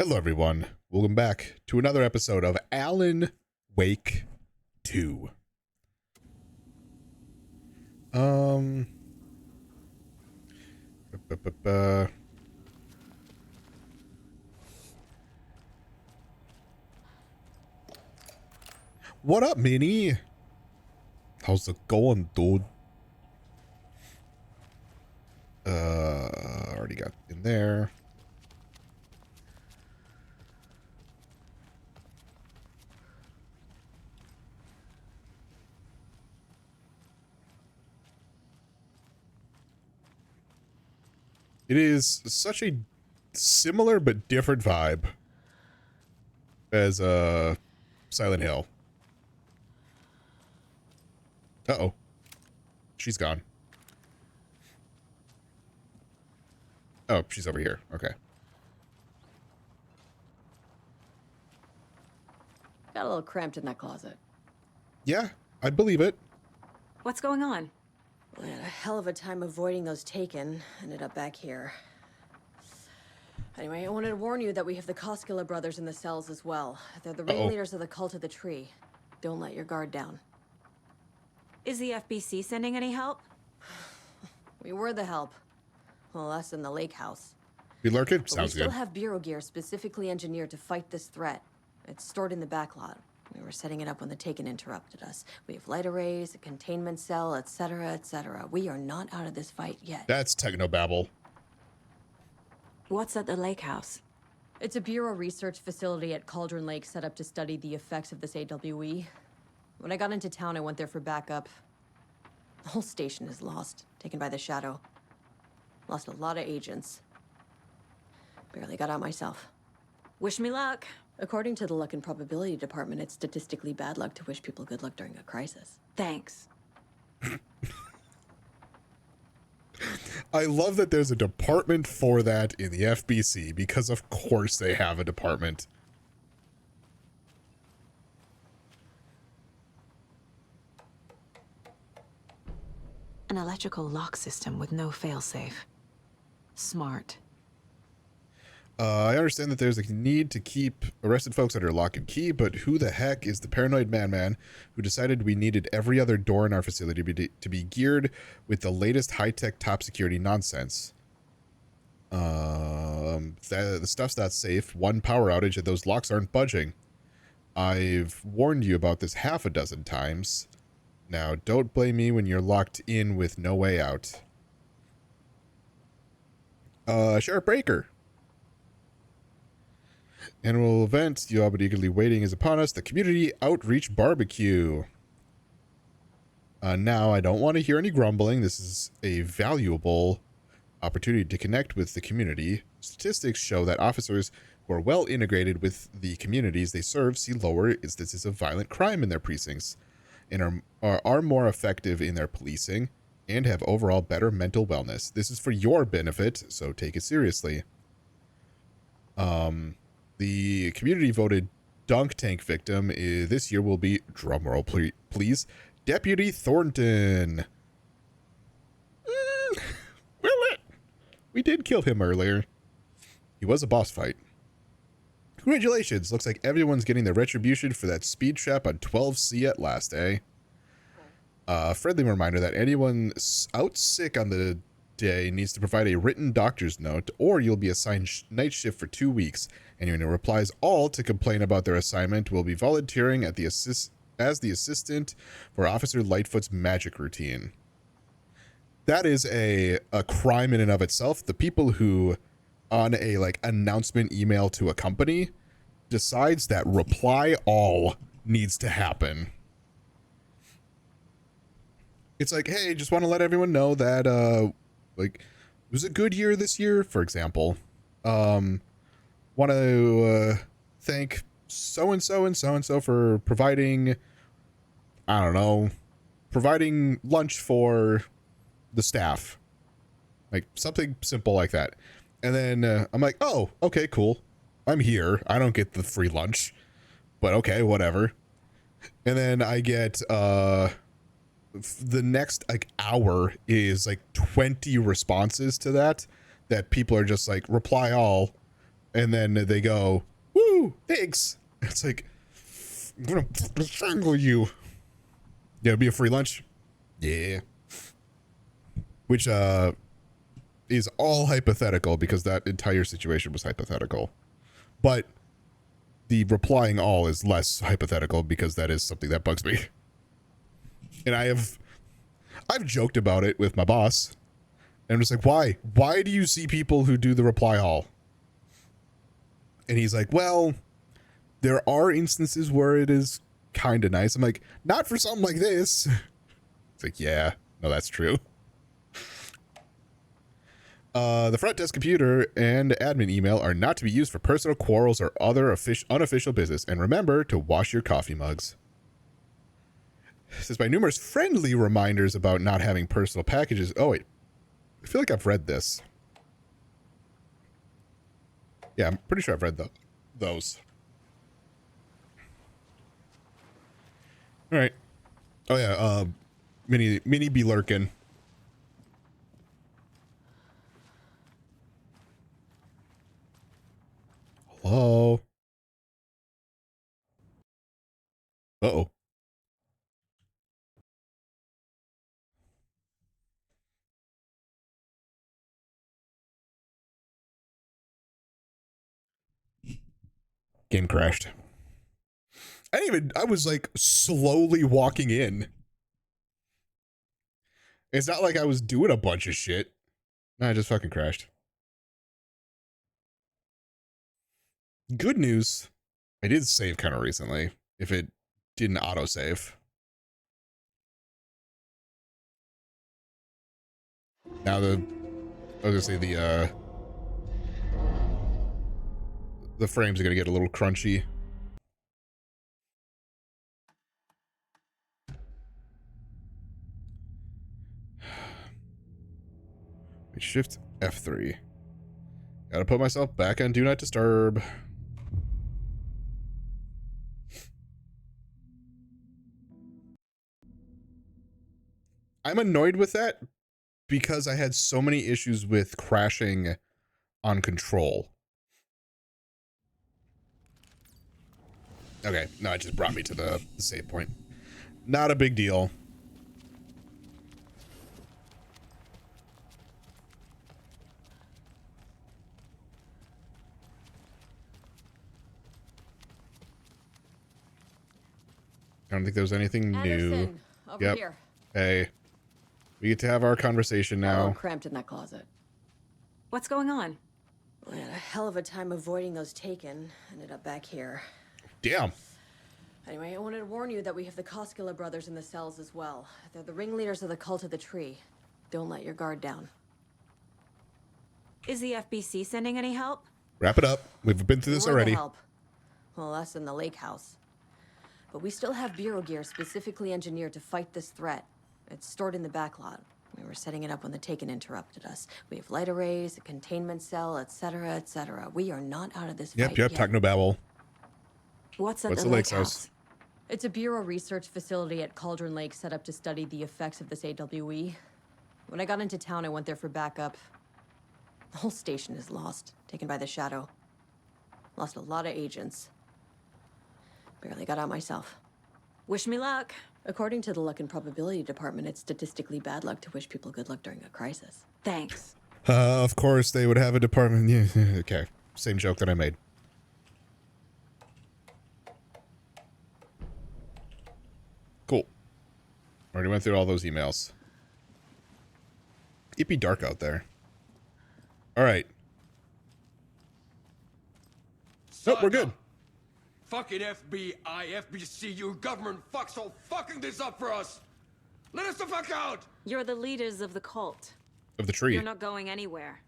Hello, everyone. Welcome back to another episode of Alan Wake 2. Um. What up, Minnie? How's it going, dude? Already got in there. It is such a similar but different vibe as Silent Hill. Uh-oh. She's gone. Oh, she's over here. Okay. Got a little cramped in that closet. Yeah, I believe it. What's going on? We had a hell of a time avoiding those taken. Ended up back here. Anyway, I wanted to warn you that we have the Koskela brothers in the cells as well. They're the ringleaders of the cult of the tree. Don't let your guard down. Is the FBC sending any help? We were the help. Well, us in the lake house. Be lurking? But Sounds we still good. have bureau gear specifically engineered to fight this threat. It's stored in the backlot. We were setting it up when the Taken interrupted us. We have light arrays, a containment cell, etc., etc. We are not out of this fight yet. That's technobabble. What's at the lake house? It's a bureau research facility at Cauldron Lake set up to study the effects of this AWE. When I got into town, I went there for backup. The whole station is lost, taken by the Shadow. Lost a lot of agents. Barely got out myself. Wish me luck. According to the Luck and Probability Department, it's statistically bad luck to wish people good luck during a crisis. Thanks. I love that there's a department for that in the FBC, because of course they have a department. An electrical lock system with no failsafe. Smart. I understand that there's a need to keep arrested folks under lock and key, but who the heck is the paranoid madman who decided we needed every other door in our facility to be geared with the latest high-tech top security nonsense? The stuff's not safe. One power outage and those locks aren't budging. I've warned you about this half a dozen times. Now, don't blame me when you're locked in with no way out. Sheriff Breaker. Annual event you all been eagerly waiting is upon us. The Community Outreach Barbecue. Now, I don't want to hear any grumbling. This is a valuable opportunity to connect with the community. Statistics show that officers who are well integrated with the communities they serve see lower instances of violent crime in their precincts and are more effective in their policing and have overall better mental wellness. This is for your benefit, so take it seriously. The community voted dunk tank victim this year will be, drumroll please, Deputy Thornton. Will it? We did kill him earlier. He was a boss fight. Congratulations. Looks like everyone's getting their retribution for that speed trap on 12C at last, eh? Friendly reminder that anyone out sick on the day needs to provide a written doctor's note, or you'll be assigned night shift for 2 weeks. Anyone who replies all to complain about their assignment will be volunteering at as the assistant for Officer Lightfoot's magic routine. That is a crime in and of itself. The people who, on a announcement email to a company, decides that reply all needs to happen. It's like, hey, just want to let everyone know that it was a good year this year, for example. Want to thank so-and-so and so-and-so for providing, I don't know, providing lunch for the staff. Like, something simple like that. And then I'm like, oh, okay, cool. I'm here. I don't get the free lunch. But okay, whatever. And then I get, the next, hour is, 20 responses to that people are just like, reply all. And then they go, woo, thanks. It's like, I'm gonna strangle you. Yeah, it'd be a free lunch. Yeah. Which is all hypothetical because that entire situation was hypothetical. But the replying all is less hypothetical because that is something that bugs me. And I've joked about it with my boss. And I'm just like, why? Why do you see people who do the reply all? And he's like, well, there are instances where it is kind of nice. I'm like, not for something like this. It's like, yeah, no, that's true. The front desk computer and admin email are not to be used for personal quarrels or other unofficial business. And remember to wash your coffee mugs. It says by numerous friendly reminders about not having personal packages. Oh, wait. I feel like I've read this. Yeah, I'm pretty sure I've read those. All right. Oh, yeah. Mini be lurking. Hello. Uh-oh. Game crashed. I was like slowly walking in. It's not like I was doing a bunch of shit. I just fucking crashed. Good news. I did save kind of recently. If it didn't autosave. Now I was gonna say the frames are gonna get a little crunchy. Shift F3. Gotta put myself back on Do Not Disturb. I'm annoyed with that because I had so many issues with crashing on control. Okay, no, it just brought me to the save point. Not a big deal. I don't think there's anything new. Anderson, over here. Hey. We get to have our conversation now. I'm cramped in that closet. What's going on? We had a hell of a time avoiding those taken. Ended up back here. Damn. Anyway, I wanted to warn you that we have the Koskela brothers in the cells as well. They're the ringleaders of the cult of the tree. Don't let your guard down. Is the FBC sending any help? Wrap it up. We've been through this We're the already. help. Well, us in the lake house. But we still have bureau gear specifically engineered to fight this threat. It's stored in the backlot. We were setting it up when the Taken interrupted us. We have light arrays, a containment cell, etc., etc. We are not out of this fight Yep, yet. technobabble. What's at What's the the lake lake's house? house? It's a bureau research facility at Cauldron Lake set up to study the effects of this AWE. When I got into town, I went there for backup. The whole station is lost, taken by the shadow. Lost a lot of agents. Barely got out myself. Wish me luck. According to the luck and probability department, it's statistically bad luck to wish people good luck during a crisis. Thanks. Of course they would have a department. Yeah, okay. Same joke that I made. Cool. Already went through all those emails. It'd be dark out there. All right. Nope, we're good. Fucking FBI, FBC, your government fucks all fucking this up for us! Let us the fuck out! You're the leaders of the cult. Of the tree. You're not going anywhere.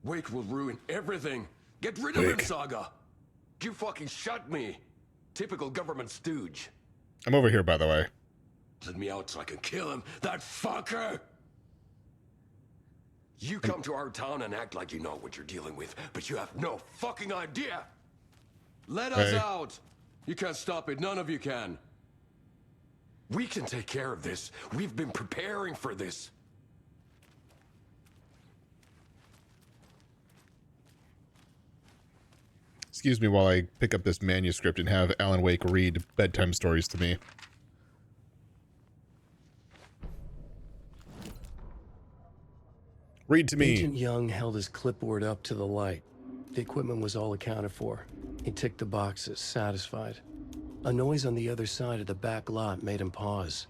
Wake will ruin everything. Get rid of him, Saga! You fucking shut me! Typical government stooge. I'm over here, by the way. Let me out so I can kill him, that fucker! You come to our town and act like you know what you're dealing with, but you have no fucking idea! Let us out! You can't stop it, none of you can. We can take care of this. We've been preparing for this. Excuse me while I pick up this manuscript and have Alan Wake read bedtime stories to me. Read to me. Agent Young held his clipboard up to the light. The equipment was all accounted for. He ticked the boxes, satisfied. A noise on the other side of the back lot made him pause.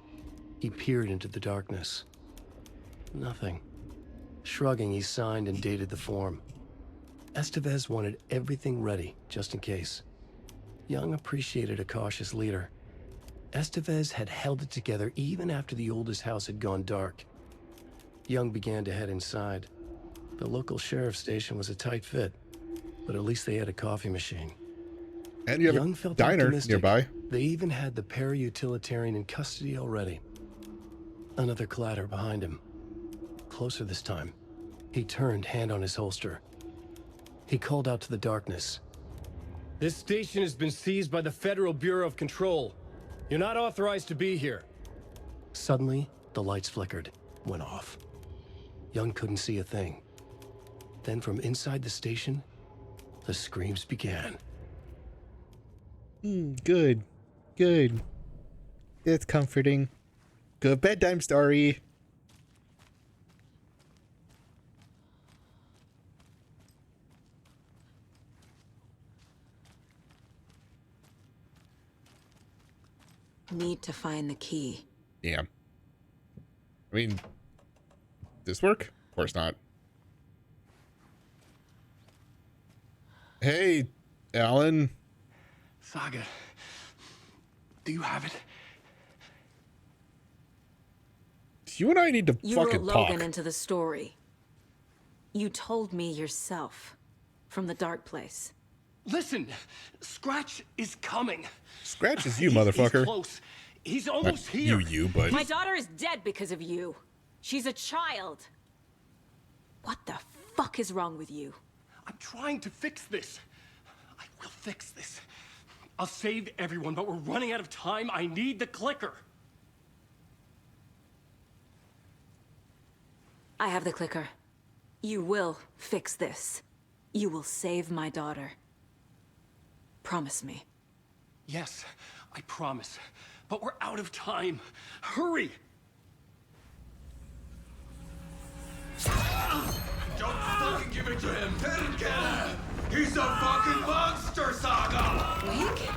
He peered into the darkness. Nothing. Shrugging, he signed and dated the form. Estevez wanted everything ready, just in case. Young appreciated a cautious leader. Estevez had held it together even after the oldest house had gone dark. Young began to head inside. The local sheriff's station was a tight fit, but at least they had a coffee machine. And you have Young a felt diner optimistic. nearby. They even had the para-utilitarian in custody already. Another clatter behind him. Closer this time. He turned, hand on his holster. He called out to the darkness. This station has been seized by the Federal Bureau of Control. You're not authorized to be here. Suddenly, the lights flickered, went off. Young couldn't see a thing. Then from inside the station, the screams began. Good. Good. It's comforting. Good bedtime story. Need to find the key. Yeah. I mean, this work? Of course not. Hey, Alan. Saga, do you have it? You and I need to You wrote fucking Logan talk. into the story. You told me yourself. From the dark place. Listen, Scratch is coming. Scratch is you, He's motherfucker. close. He's Not almost here. you, but My daughter is dead because of you. She's a child. What the fuck is wrong with you? I'm trying to fix this. I will fix this. I'll save everyone, but we're running out of time. I need the clicker. I have the clicker. You will fix this. You will save my daughter. Promise me. Yes, I promise. But we're out of time. Hurry! Don't fucking give it to him! Hit him, kill him! He's a fucking monster, Saga! Wake?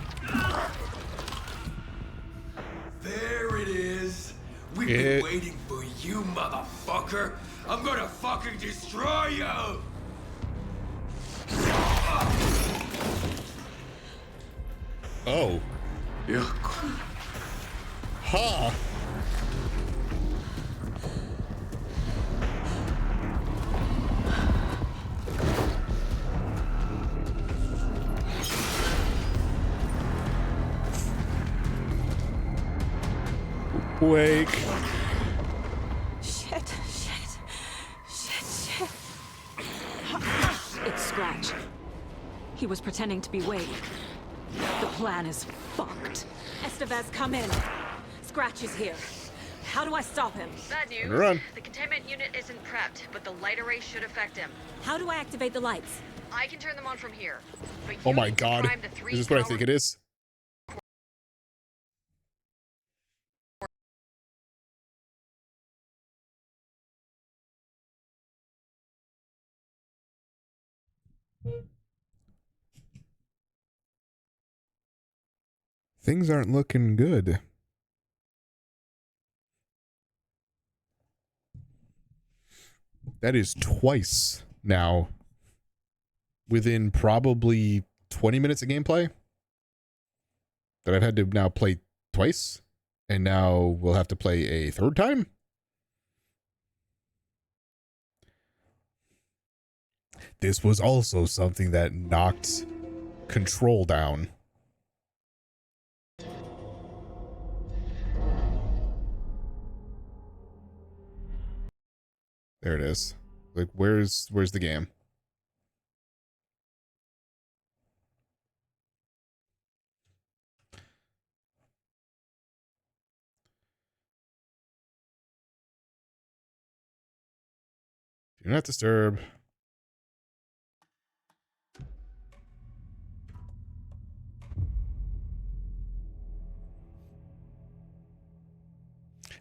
There it is. We've been waiting for you, motherfucker. I'm gonna fucking destroy you! oh, Yeah. ha. Wake. Shit. It's Scratch. He was pretending to be Wade. The plan is fucked. Estevez, come in. Scratch is here. How do I stop him? Bad news. Run. The containment unit isn't prepped, but the light array should affect him. How do I activate the lights? I can turn them on from here. But Oh you my need to god. prime the 3 Is this what I power- think it is? Things aren't looking good. That is twice now within probably 20 minutes of gameplay that I've had to now play twice, and now we'll have to play a third time. This was also something that knocked control down. There it is. Like, where's the game? Do not disturb.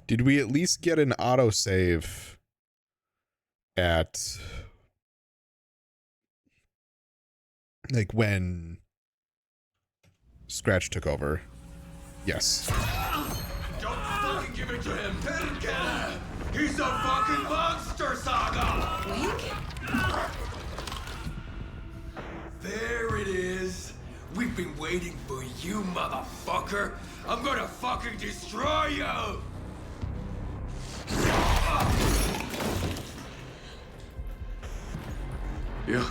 Did we at least get an autosave at like when Scratch took over? Yes. Don't fucking give it to him! He's a fucking monster, Saga! Wake? There it is. We've been waiting for you, motherfucker. I'm gonna fucking destroy you! Yuck.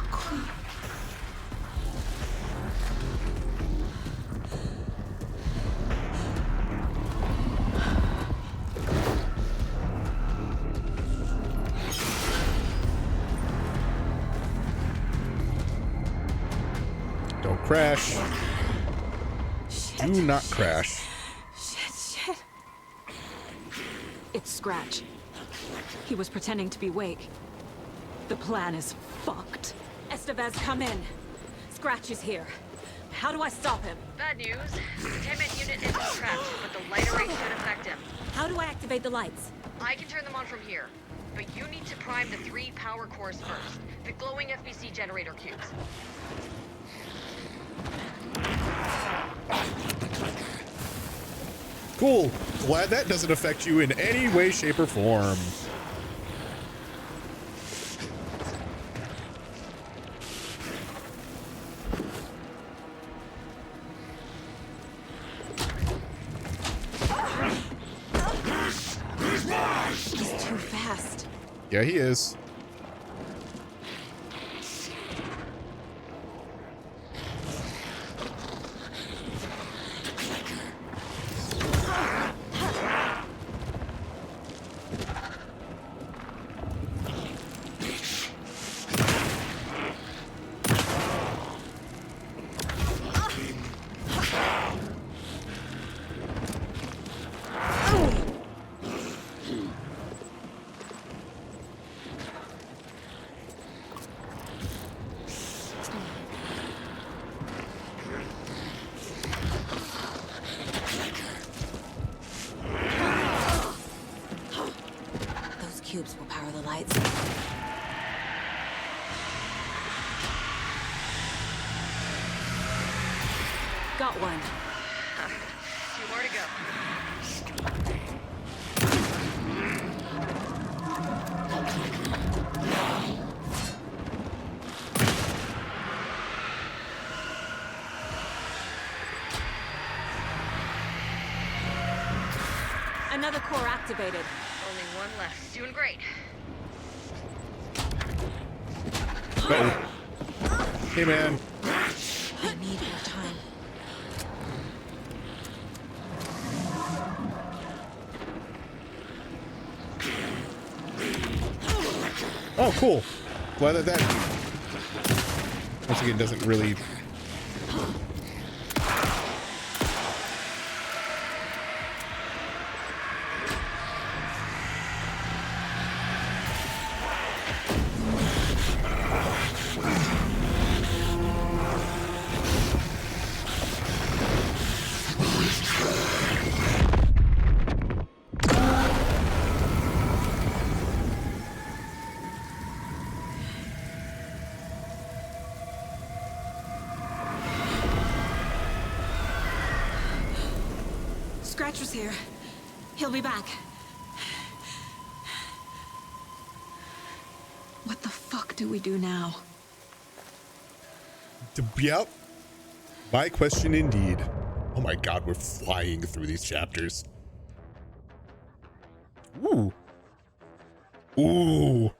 Don't crash. Do not crash. Shit. It's Scratch. He was pretending to be Wake. The plan is fucked. Estevez, come in. Scratch is here. How do I stop him? Bad news. Containment unit isn't trapped, but the light array should affect him. How do I activate the lights? I can turn them on from here, but you need to prime the 3 power cores first. The glowing FBC generator cubes. Cool. Glad that doesn't affect you in any way, shape, or form. He's too fast. Yeah, he is. Those cubes will power the lights. Got one. 2 more to go. Another core activated. Only one left. Doing great. Uh-oh. Hey, man. I need more time. Oh, cool. Glad that once again doesn't really. Scratch was here. He'll be back. What the fuck do we do now? Yep. My question indeed. Oh my god, we're flying through these chapters. Ooh. Ooh.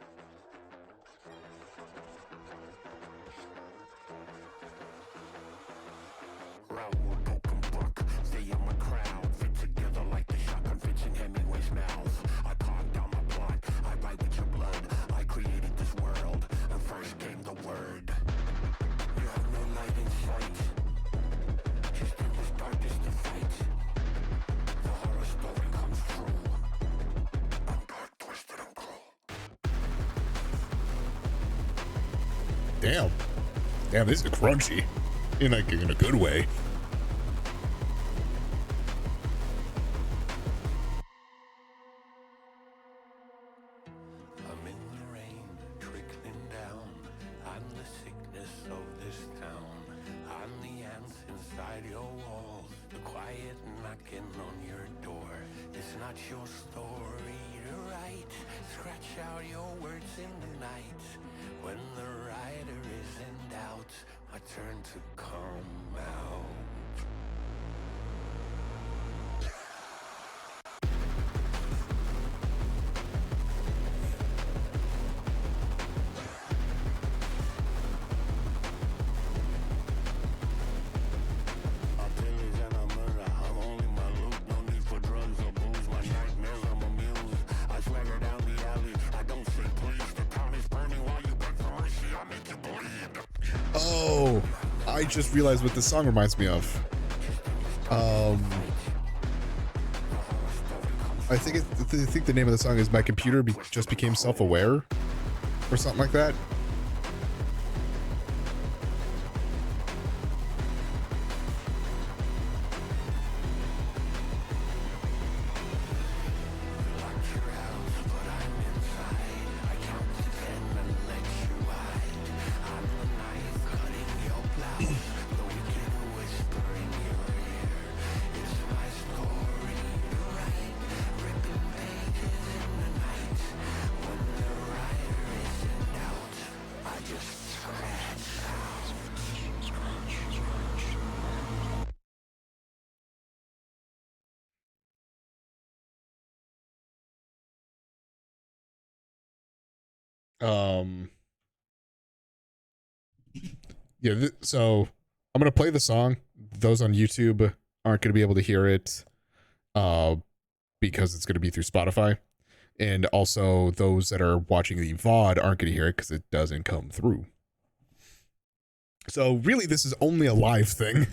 Damn. Damn, this is crunchy. In a good way. knocking on your door. It's not your story to write. Scratch out your words in the night. When the writer is in doubt, I turn to come out. Oh, I just realized what this song reminds me of. I think the name of the song is "My Computer Just Became Self-Aware" or something like that. Yeah, so I'm gonna play the song. Those on YouTube aren't gonna be able to hear it, because it's gonna be through Spotify, and also those that are watching the VOD aren't gonna hear it because it doesn't come through. So really, this is only a live thing,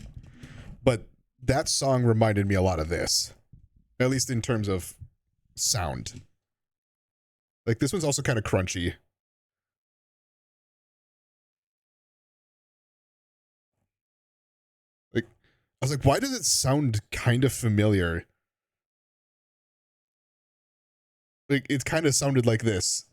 but that song reminded me a lot of this, at least in terms of sound. Like this one's also kind of crunchy. Like I was like, why does it sound kind of familiar? Like it kind of sounded like this.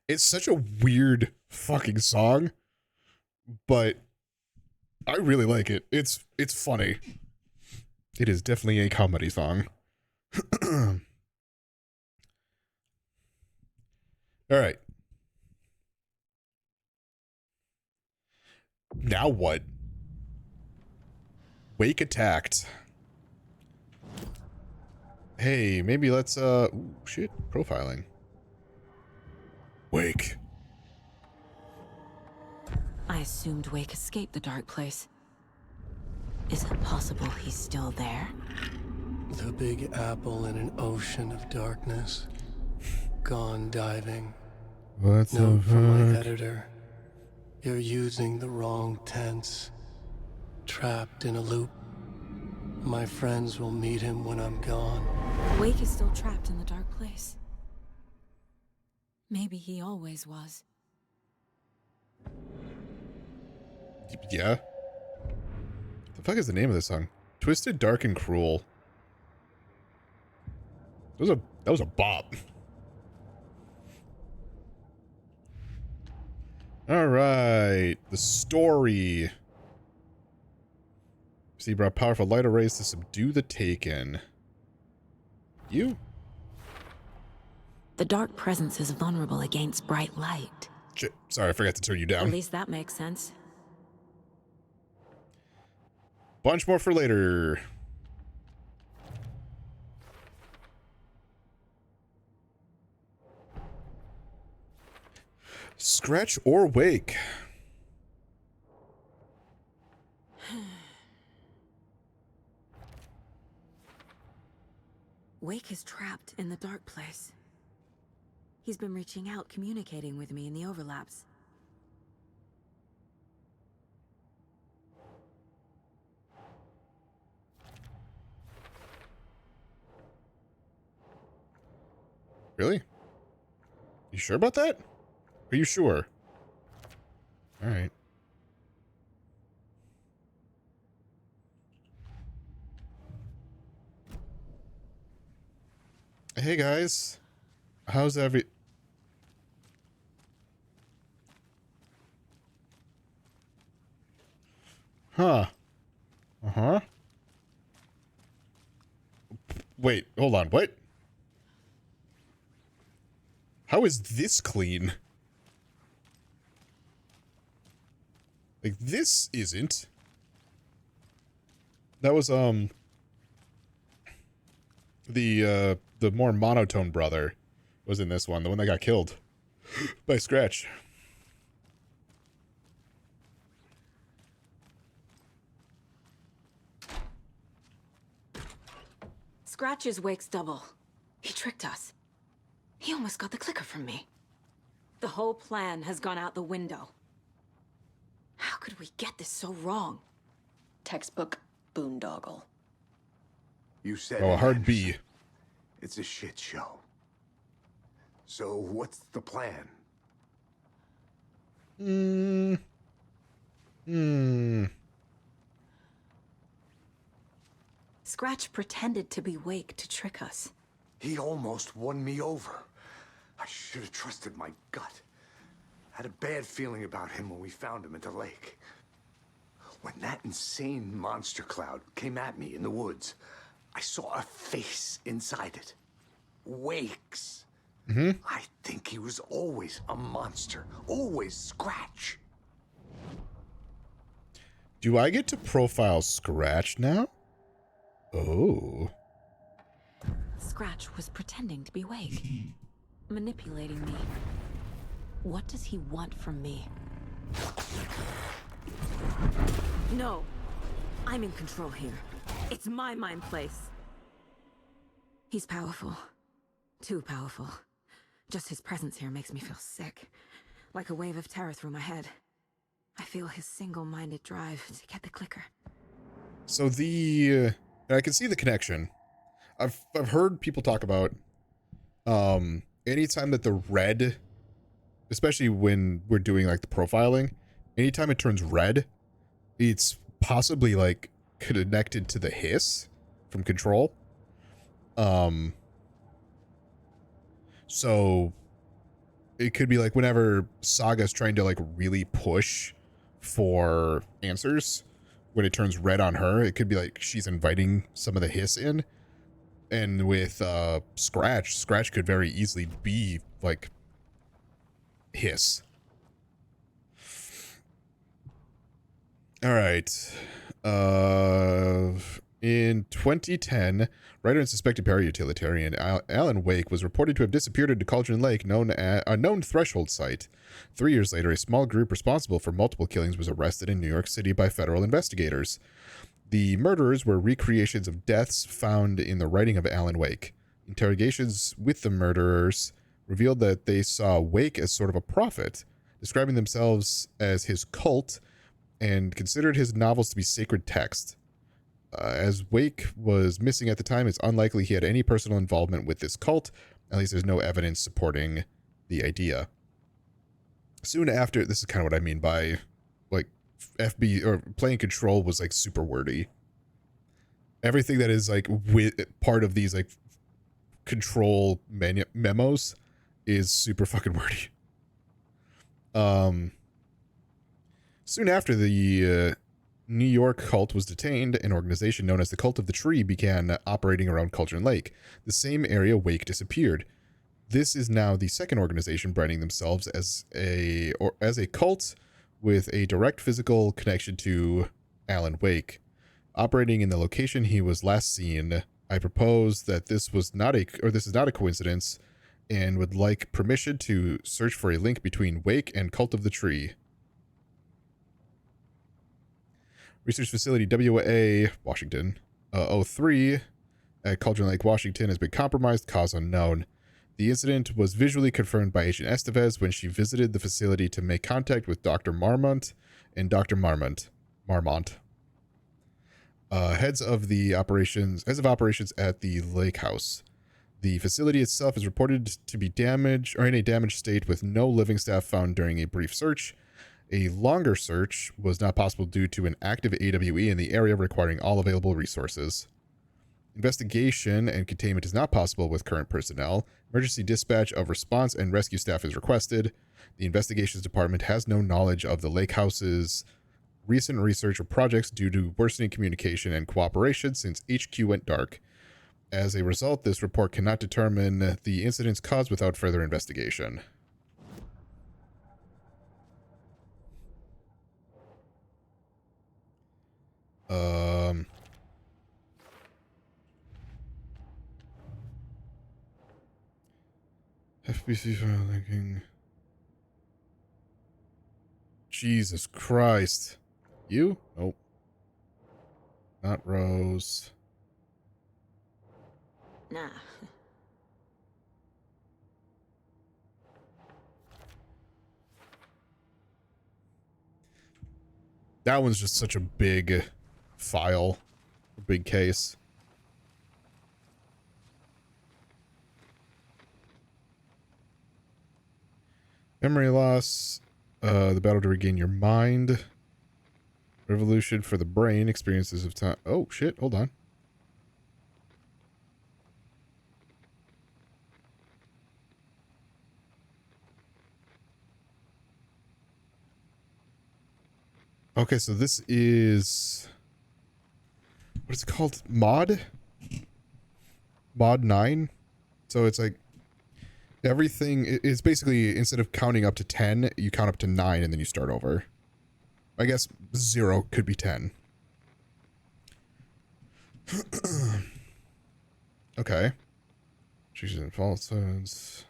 It's such a weird fucking song, but I really like it. It's funny. It is definitely a comedy song. All right. Now what? Wake attacked. Hey, maybe let's ooh, shit, profiling. Wake. I assumed Wake escaped the dark place. Is it possible he's still there? The Big Apple in an ocean of darkness. Gone diving. What's Note from my editor. You're using the wrong tense. Trapped in a loop. My friends will meet him when I'm gone. Wake is still trapped in the dark place. Maybe he always was. Yeah. The fuck is the name of this song? Twisted, Dark, and Cruel. That was a bop. All right, the story. See, brought powerful light arrays to subdue the Taken. You? The dark presence is vulnerable against bright light. Shit, sorry, I forgot to turn you down. At least that makes sense. Bunch more for later. Scratch or Wake? Wake is trapped in the dark place. He's been reaching out, communicating with me in the overlaps. Really? You sure about that? Are you sure? All right. Hey guys, how's Huh. Uh-huh. Wait, hold on. What? How is this clean? Like, this isn't. That was, the more monotone brother was in this one. The one that got killed by Scratch. Scratch is Wake's double. He tricked us. He almost got the clicker from me. The whole plan has gone out the window. How could we get this so wrong? Textbook boondoggle. You said Oh, a it, hard Anderson. B. It's a shit show. So what's the plan? Scratch pretended to be Wake to trick us. He almost won me over. I should have trusted my gut. Had a bad feeling about him when we found him at the lake. When that insane monster cloud came at me in the woods, I saw a face inside it. Wake's. I think he was always a monster. Always Scratch. Do I get to profile Scratch now? Oh. Scratch was pretending to be Wake. Manipulating me. What does he want from me? No. I'm in control here. It's my mind place. He's powerful. Too powerful. Just his presence here makes me feel sick. Like a wave of terror through my head. I feel his single-minded drive to get the clicker. So I can see the connection. I've heard people talk about anytime that the red, especially when we're doing like the profiling, anytime it turns red, it's possibly like connected to the hiss from Control. So it could be like whenever Saga's trying to like really push for answers, when it turns red on her, it could be like she's inviting some of the hiss in. And with Scratch could very easily be like hiss. All right. In 2010, writer and suspected para-utilitarian Alan Wake was reported to have disappeared into Cauldron Lake, a known threshold site. 3 years later, a small group responsible for multiple killings was arrested in New York City by federal investigators. The murderers were recreations of deaths found in the writing of Alan Wake. Interrogations with the murderers revealed that they saw Wake as sort of a prophet, describing themselves as his cult, and considered his novels to be sacred text. As Wake was missing at the time, it's unlikely he had any personal involvement with this cult. At least there's no evidence supporting the idea. Soon after, this is kind of what I mean by, like, FB, or playing Control was, like, super wordy. Everything that is, like, part of these, like, Control memos is super fucking wordy. Soon after the New York cult was detained, an organization known as the Cult of the Tree began operating around Cauldron Lake, the same area Wake disappeared. This is now the second organization branding themselves as a cult with a direct physical connection to Alan Wake. Operating in the location he was last seen, I propose that this is not a coincidence, and would like permission to search for a link between Wake and Cult of the Tree. Research Facility WA, Washington, 03 at Cauldron Lake, Washington has been compromised, cause unknown. The incident was visually confirmed by Agent Estevez when she visited the facility to make contact with Dr. Marmont and Dr. Marmont. Heads of operations at the lake house. The facility itself is reported to be damaged or in a damaged state with no living staff found during a brief search. A longer search was not possible due to an active AWE in the area requiring all available resources. Investigation and containment is not possible with current personnel. Emergency dispatch of response and rescue staff is requested. The investigations department has no knowledge of the lake house's recent research or projects due to worsening communication and cooperation since HQ went dark. As a result, this report cannot determine the incident's cause without further investigation. FBC file linking. Jesus Christ. You? Nope. Not Rose. Nah. That one's just such a big file. A big case. Memory loss. The battle to regain your mind. Revolution for the brain. Experiences of time. Oh, shit. Hold on. Okay, so this is... What is it called? Mod? Mod 9? So it's like... Everything is basically, instead of counting up to 10, you count up to 9 and then you start over. I guess 0 could be 10. Okay. Cheats and falsehoods.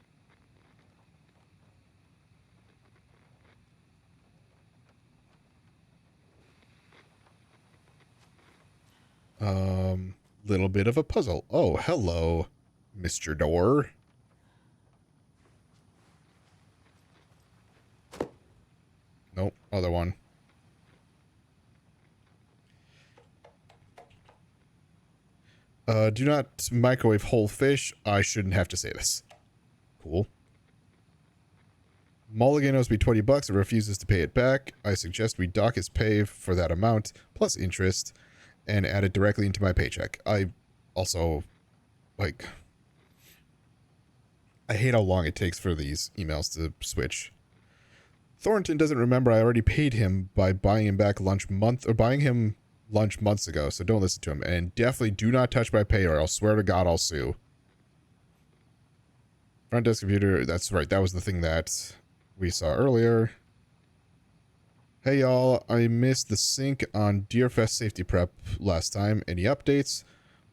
Little bit of a puzzle. Oh, hello, Mr. Door. Nope, other one. Do not microwave whole fish. I shouldn't have to say this. Cool. Mulligan owes me $20 and refuses to pay it back. I suggest we dock his pay for that amount, plus interest, and add it directly into my paycheck. I also, like... I hate how long it takes for these emails to switch. Thornton doesn't remember I already paid him by buying him back lunch buying him lunch months ago, so don't listen to him. And definitely do not touch my pay or I'll swear to God I'll sue. Front desk computer, that's right, that was the thing that we saw earlier. Hey y'all, I missed the sync on Deerfest safety prep last time. Any updates?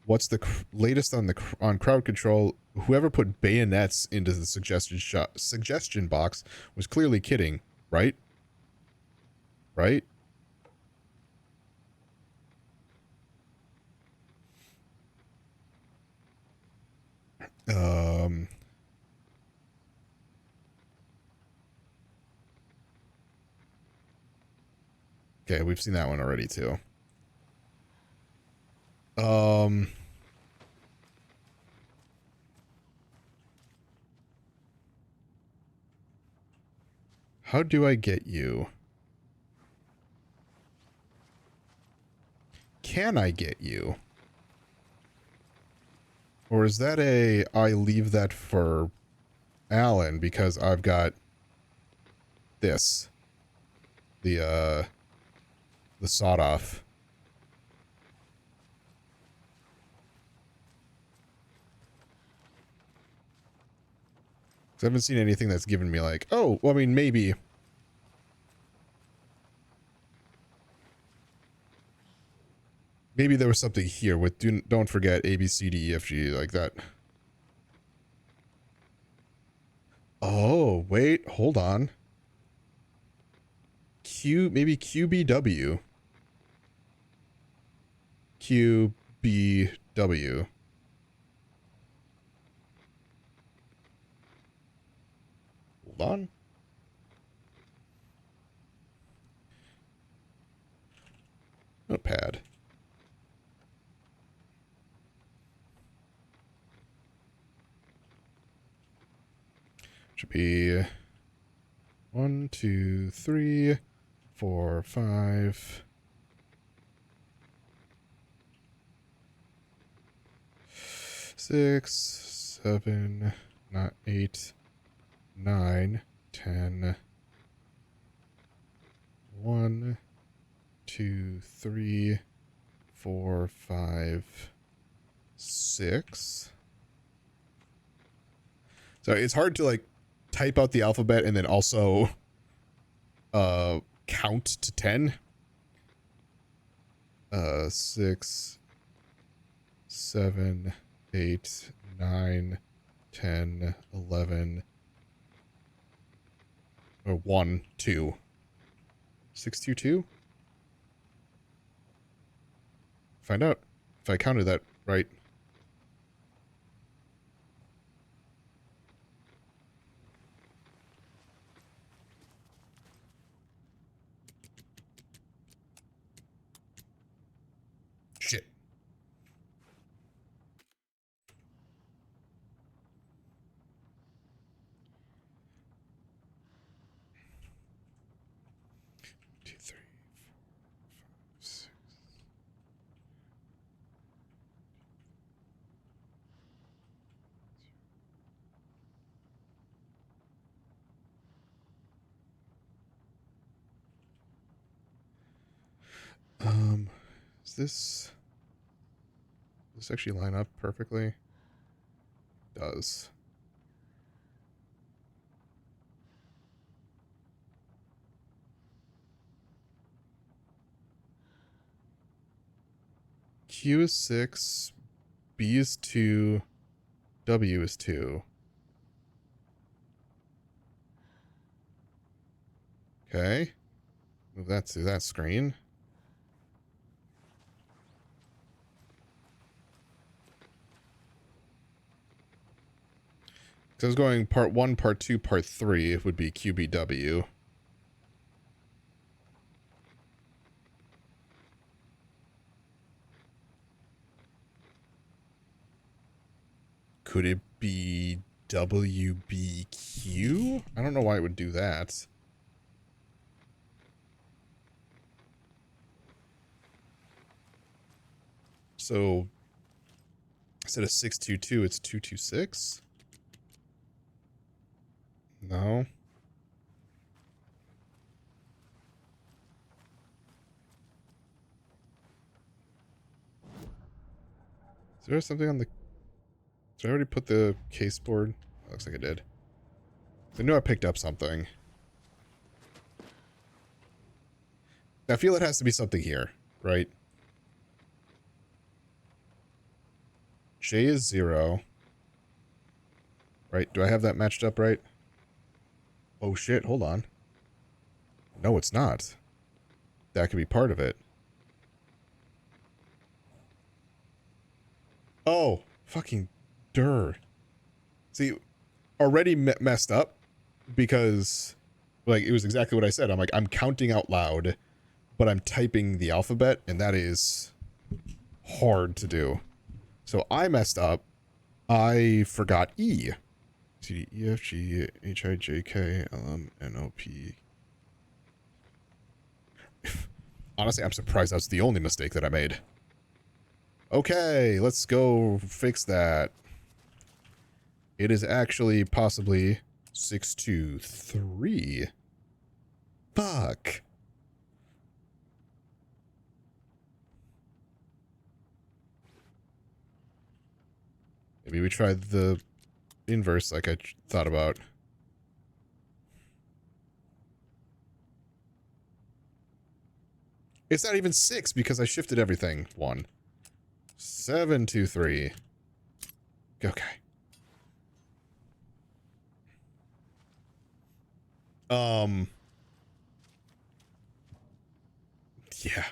What's the latest on crowd control? Whoever put bayonets into the suggestion box was clearly kidding, right? Right? Okay, we've seen that one already too. How do I get you? Can I get you? Or is that I leave that for Alan because I've got this. The sawed off. I haven't seen anything that's given me like, oh, well, I mean, maybe. Maybe there was something here with, don't forget A, B, C, D, E, F, G, like that. Oh, wait, hold on. Maybe QBW. QBW. Hold on. Notepad. Should be 1, 2, 3, 4, 5. 6, 7, not 8, 9, 10, 1, 2, 3, 4, 5, 6. So it's hard to like type out the alphabet and then also count to 10. 6, 7, 8, 9, 10, 11, or 1, 2. 6, 2, 2? Find out if I counted that right. Shit. Two, three, 6. Does this actually line up perfectly? It does. Q is 6, B is 2, W is 2. Okay. Move that to that screen. So I was going part 1, part 2, part 3. It would be QBW. Could it be WBQ? I don't know why it would do that. So instead of 622, it's 226? No. Is there something on the... Did I already put the case board? Looks like I did. I knew I picked up something. I feel it has to be something here, right? J is 0. Right, do I have that matched up right? Oh shit, hold on. No, it's not. That could be part of it. Oh, fucking durr. See, already messed up because, like, it was exactly what I said. I'm like, I'm counting out loud, but I'm typing the alphabet, and that is hard to do. So I messed up. I forgot E. C, D, E, F, G, H, I, J, K, L, M, N, O, P. Honestly, I'm surprised that's the only mistake that I made. Okay, let's go fix that. It is actually possibly 623. Fuck. Maybe we tried the inverse like I thought about. It's not even 6 because I shifted everything. 1. 7, 2, 3. Okay. Yeah.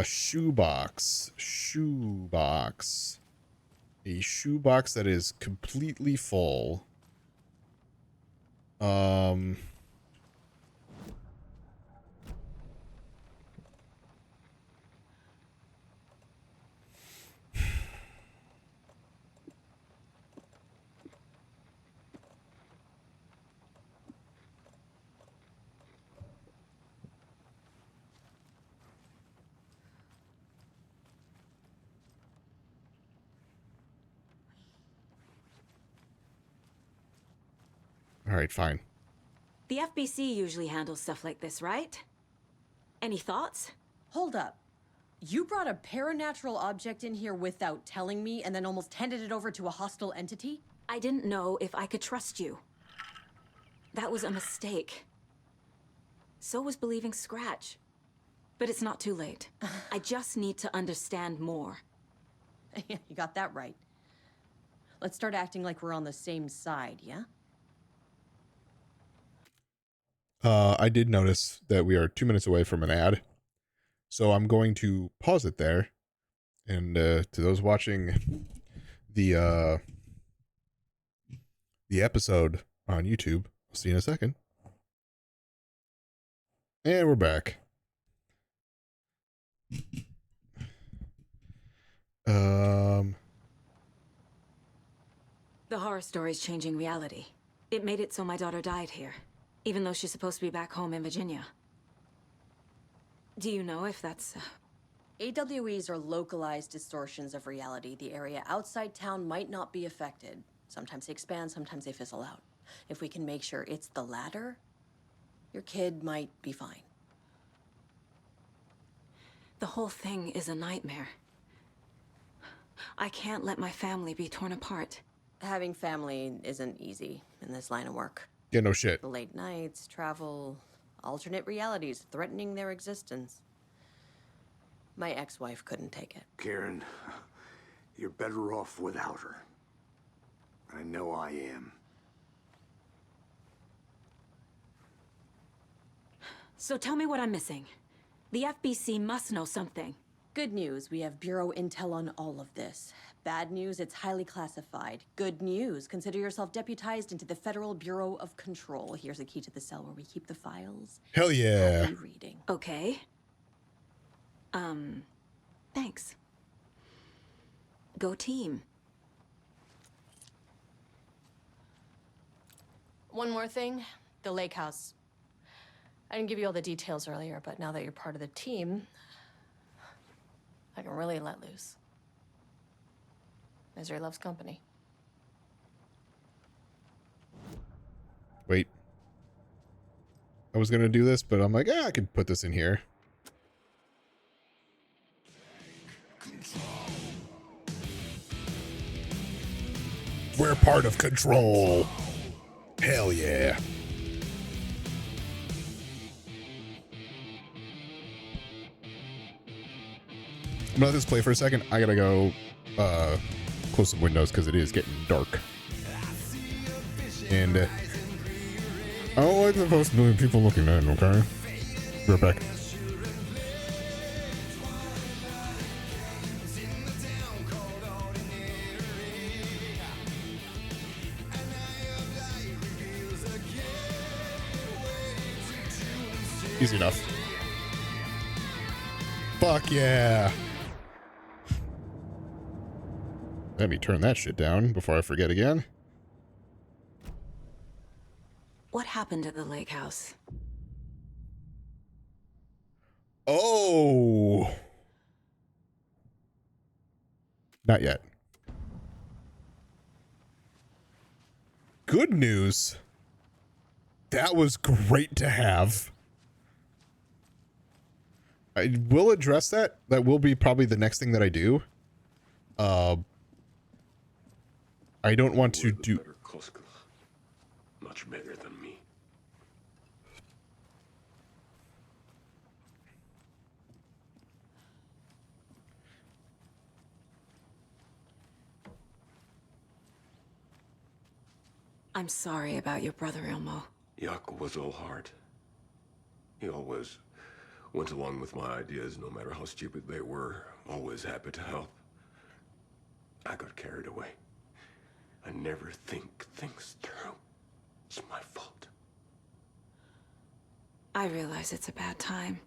Shoebox. Shoebox. A shoebox that is completely full. All right, fine. The FBC usually handles stuff like this, right? Any thoughts? Hold up. You brought a paranatural object in here without telling me and then almost handed it over to a hostile entity? I didn't know if I could trust you. That was a mistake. So was believing Scratch. But it's not too late. I just need to understand more. Yeah, you got that right. Let's start acting like we're on the same side, yeah? I did notice that we are 2 minutes away from an ad. So I'm going to pause it there. And to those watching the episode on YouTube, I'll see you in a second. And we're back. The horror story's changing reality. It made it so my daughter died here, even though she's supposed to be back home in Virginia. Do you know if that's... AWEs are localized distortions of reality. The area outside town might not be affected. Sometimes they expand, sometimes they fizzle out. If we can make sure it's the latter, your kid might be fine. The whole thing is a nightmare. I can't let my family be torn apart. Having family isn't easy in this line of work. Yeah, no shit. The late nights, travel, alternate realities threatening their existence. My ex-wife couldn't take it. Karen, you're better off without her. I know I am. So tell me what I'm missing. The FBC must know something. Good news, we have Bureau intel on all of this. Bad news, it's highly classified. Good news, consider yourself deputized into the Federal Bureau of Control. Here's a key to the cell where we keep the files. Hell yeah. Happy reading. Okay. Thanks. Go team. One more thing, the lake house. I didn't give you all the details earlier, but now that you're part of the team, I can really let loose. Misery loves company. Wait. I was going to do this, but I'm like, I could put this in here. We're part of Control. Hell yeah. I'm gonna let this play for a second. I gotta go close some windows because it is getting dark. And I don't like the possibility of people looking at it, okay? Be right back. Easy enough. Fuck yeah. Let me turn that shit down before I forget again. What happened at the lake house? Oh. Not yet. Good news. That was great to have. I will address that. That will be probably the next thing that I do. I don't want to do... Better Koskela. Much better than me. I'm sorry about your brother, Ilmo. Jaakko was all heart. He always went along with my ideas, no matter how stupid they were. Always happy to help. I got carried away. I never think things through. It's my fault. I realize it's a bad time.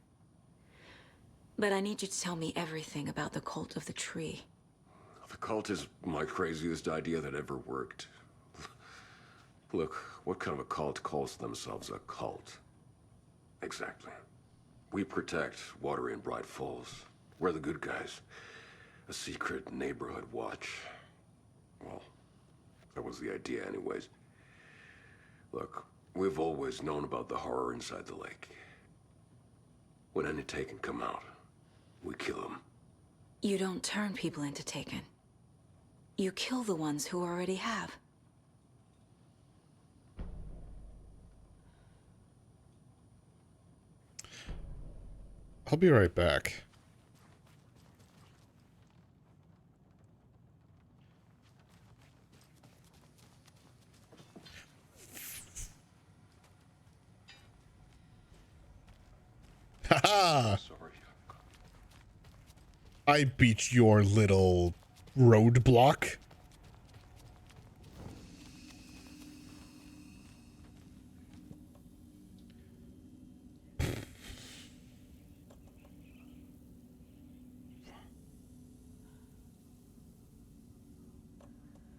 But I need you to tell me everything about the cult of the tree. The cult is my craziest idea that ever worked. Look, what kind of a cult calls themselves a cult? Exactly. We protect water in Bright Falls. We're the good guys. A secret neighborhood watch. Well, that was the idea anyways. Look, We've always known about the horror inside the lake. When any Taken come out, we kill them. You don't turn people into Taken. You kill the ones who already have. I'll be right back. Haha! I beat your little roadblock.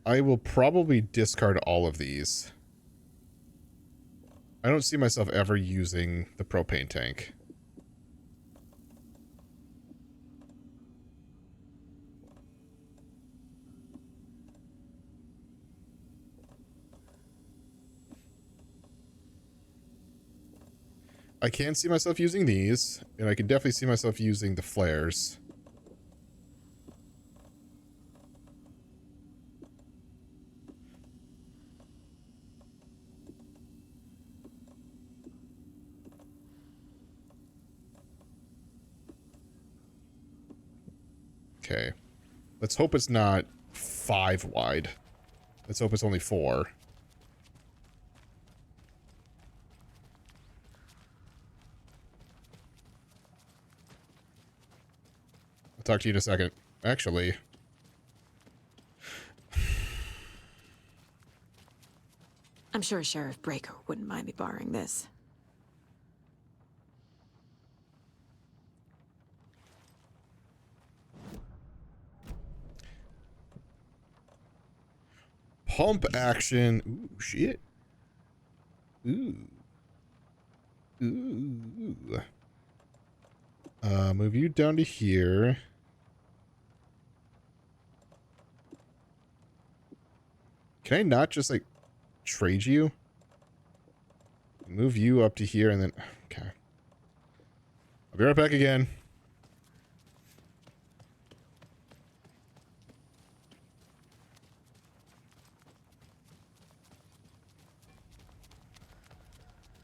I will probably discard all of these. I don't see myself ever using the propane tank. I can see myself using these, and I can definitely see myself using the flares. Okay. Let's hope it's not 5 wide. Let's hope it's only 4. I'll talk to you in a second. Actually, I'm sure Sheriff Breaker wouldn't mind me borrowing this. pump action. Ooh, shit. Ooh. Ooh. Move you down to here. Can I not just, like, trade you? Move you up to here and then... Okay. I'll be right back again.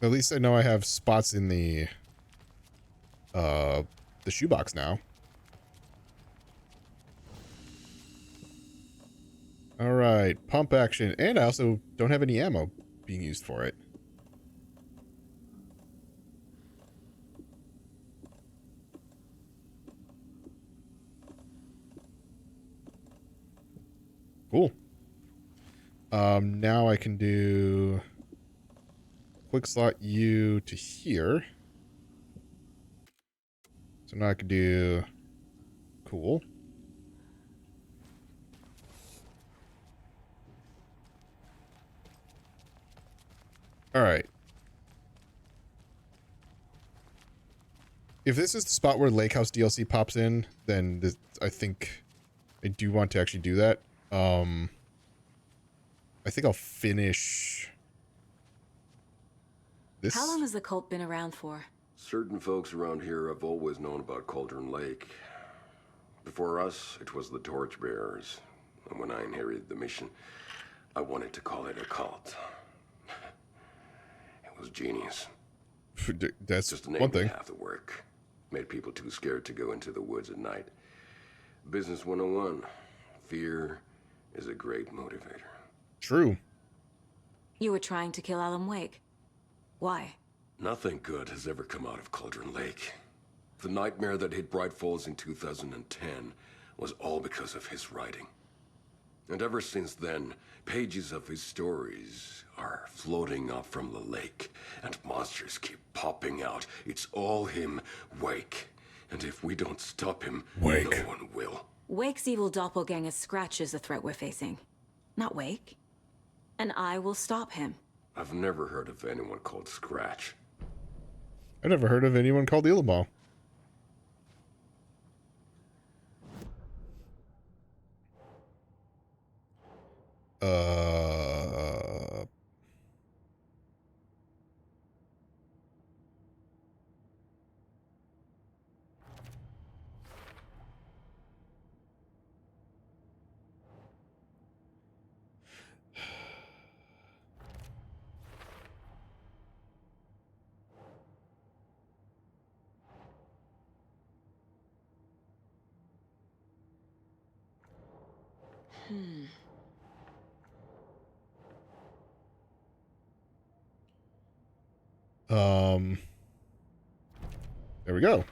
At least I know I have spots in the shoebox now. All right, pump action, and I also don't have any ammo being used for it. Cool. Now I can do quick slot you to here. So now I can do cool. All right. If this is the spot where Lake House DLC pops in, then this, I think I do want to actually do that. I think I'll finish this. How long has the cult been around for? Certain folks around here have always known about Cauldron Lake. Before us, it was the Torchbearers. And when I inherited the mission, I wanted to call it a cult. It was genius. That's Just the name one thing. half the work. Made people too scared to go into the woods at night. Business 101. Fear is a great motivator. True. You were trying to kill Alan Wake. Why? Nothing good has ever come out of Cauldron Lake. The nightmare that hit Bright Falls in 2010 was all because of his writing. And ever since then, pages of his stories are floating up from the lake, and monsters keep popping out. It's all him, Wake. And if we don't stop him, Wake. no one will. Wake's evil doppelganger Scratch is the threat we're facing. Not Wake. And I will stop him. I've never heard of anyone called Scratch. I never heard of anyone called Ilmo. There we go.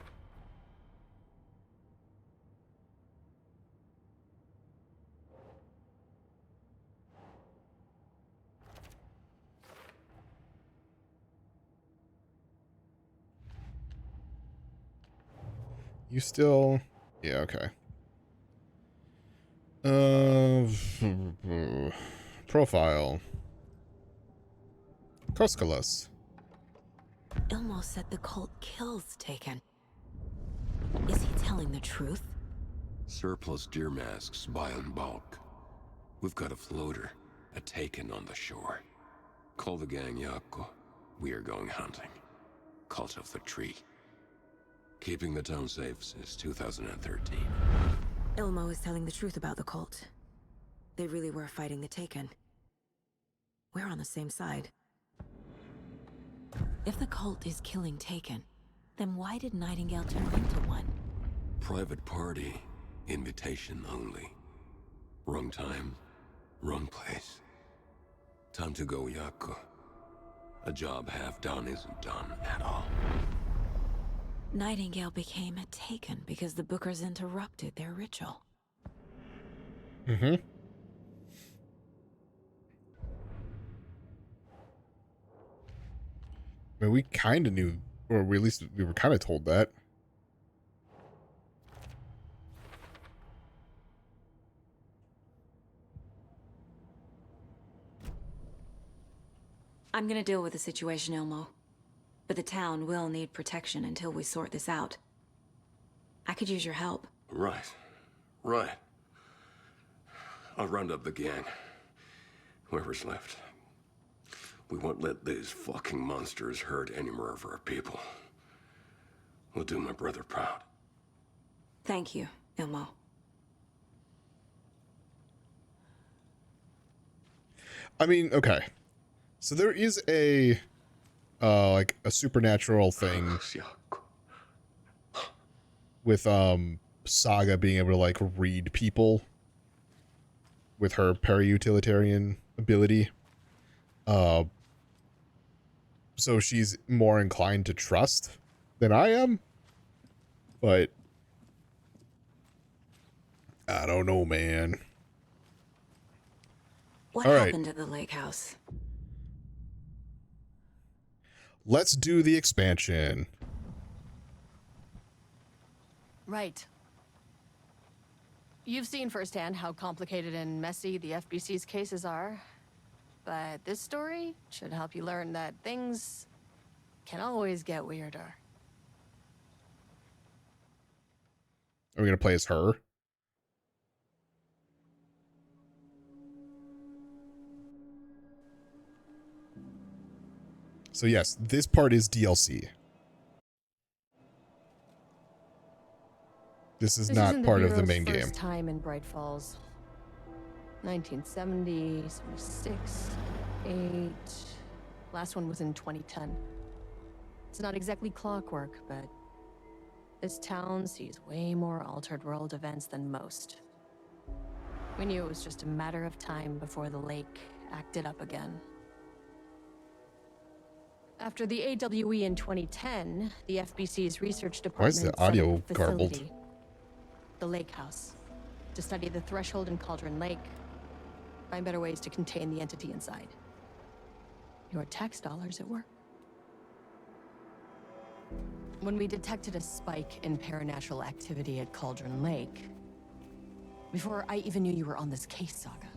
You still... Yeah, okay. Profile. Koskela. Ilmo said the cult kills Taken. Is he telling the truth? Surplus deer masks buy in bulk. We've got a floater, a Taken on the shore. Call the gang Yako. We are going hunting. Cult of the Tree. Keeping the town safe since 2013. Ilmo is telling the truth about the cult. They really were fighting the Taken. We're on the same side. If the cult is killing Taken, then why did Nightingale turn into one? Private party. Invitation only. Wrong time, wrong place. Time to go, Yako. A job half done isn't done at all. Nightingale became a Taken because the Bookers interrupted their ritual. Mm-hmm. I mean, we kind of knew, or at least we were kind of told that. I'm gonna deal with the situation, Ilmo. But the town will need protection until we sort this out. I could use your help. Right. Right. I'll round up the gang. Whoever's left. We won't let these fucking monsters hurt any more of our people. We'll do my brother proud. Thank you, Ilmo. I mean, okay. So there is a, like a supernatural thing with, Saga being able to, like, read people with her para-utilitarian ability. So she's more inclined to trust than I am. But I don't know, man. What All right. happened to the lake house? Let's do the expansion. Right. You've seen firsthand how complicated and messy the FBC's cases are. But this story should help you learn that things can always get weirder. Are we going to play as her? So yes, this part is DLC. This is not isn't part of the Bureau's main game. first time in Bright Falls. 1970, 76, 8. Last one was in 2010. It's not exactly clockwork, but this town sees way more altered world events than most. We knew it was just a matter of time before the lake acted up again. After the AWE in 2010, the FBC's research department Why is the set up audio a garbled? facility, the Lake House, to study the threshold in Cauldron Lake, find better ways to contain the entity inside. Your tax dollars at work. When we detected a spike in paranatural activity at Cauldron Lake, before I even knew you were on this case, Saga,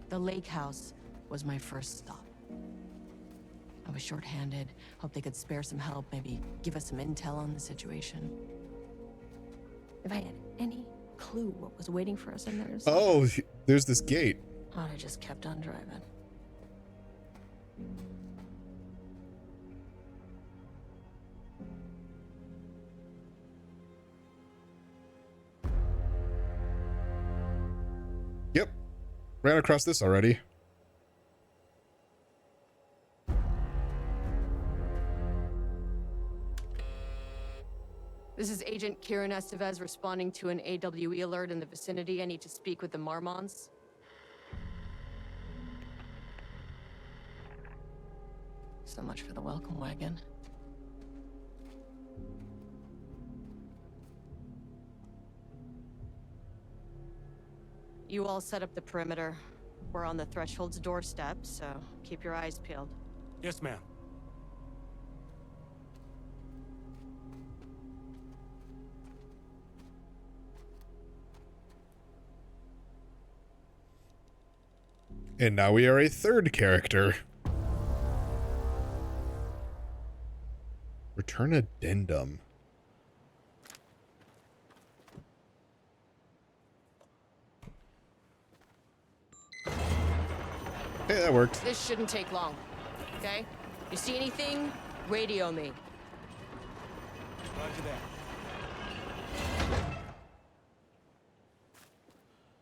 the Lake House was my first stop. I was short-handed, hoped they could spare some help, maybe give us some intel on the situation. If I had any clue what was waiting for us in there, Oh, there's this gate. I'd have just kept on driving. Yep. Ran across this already. This is Agent Kieran Estevez responding to an AWE alert in the vicinity. I need to speak with the Marmons. So much for the welcome wagon. You all set up the perimeter. We're on the threshold's doorstep, so keep your eyes peeled. Yes, ma'am. And now we are a third character. Return addendum. Hey, that worked. This shouldn't take long, okay? You see anything? Radio me. Roger that.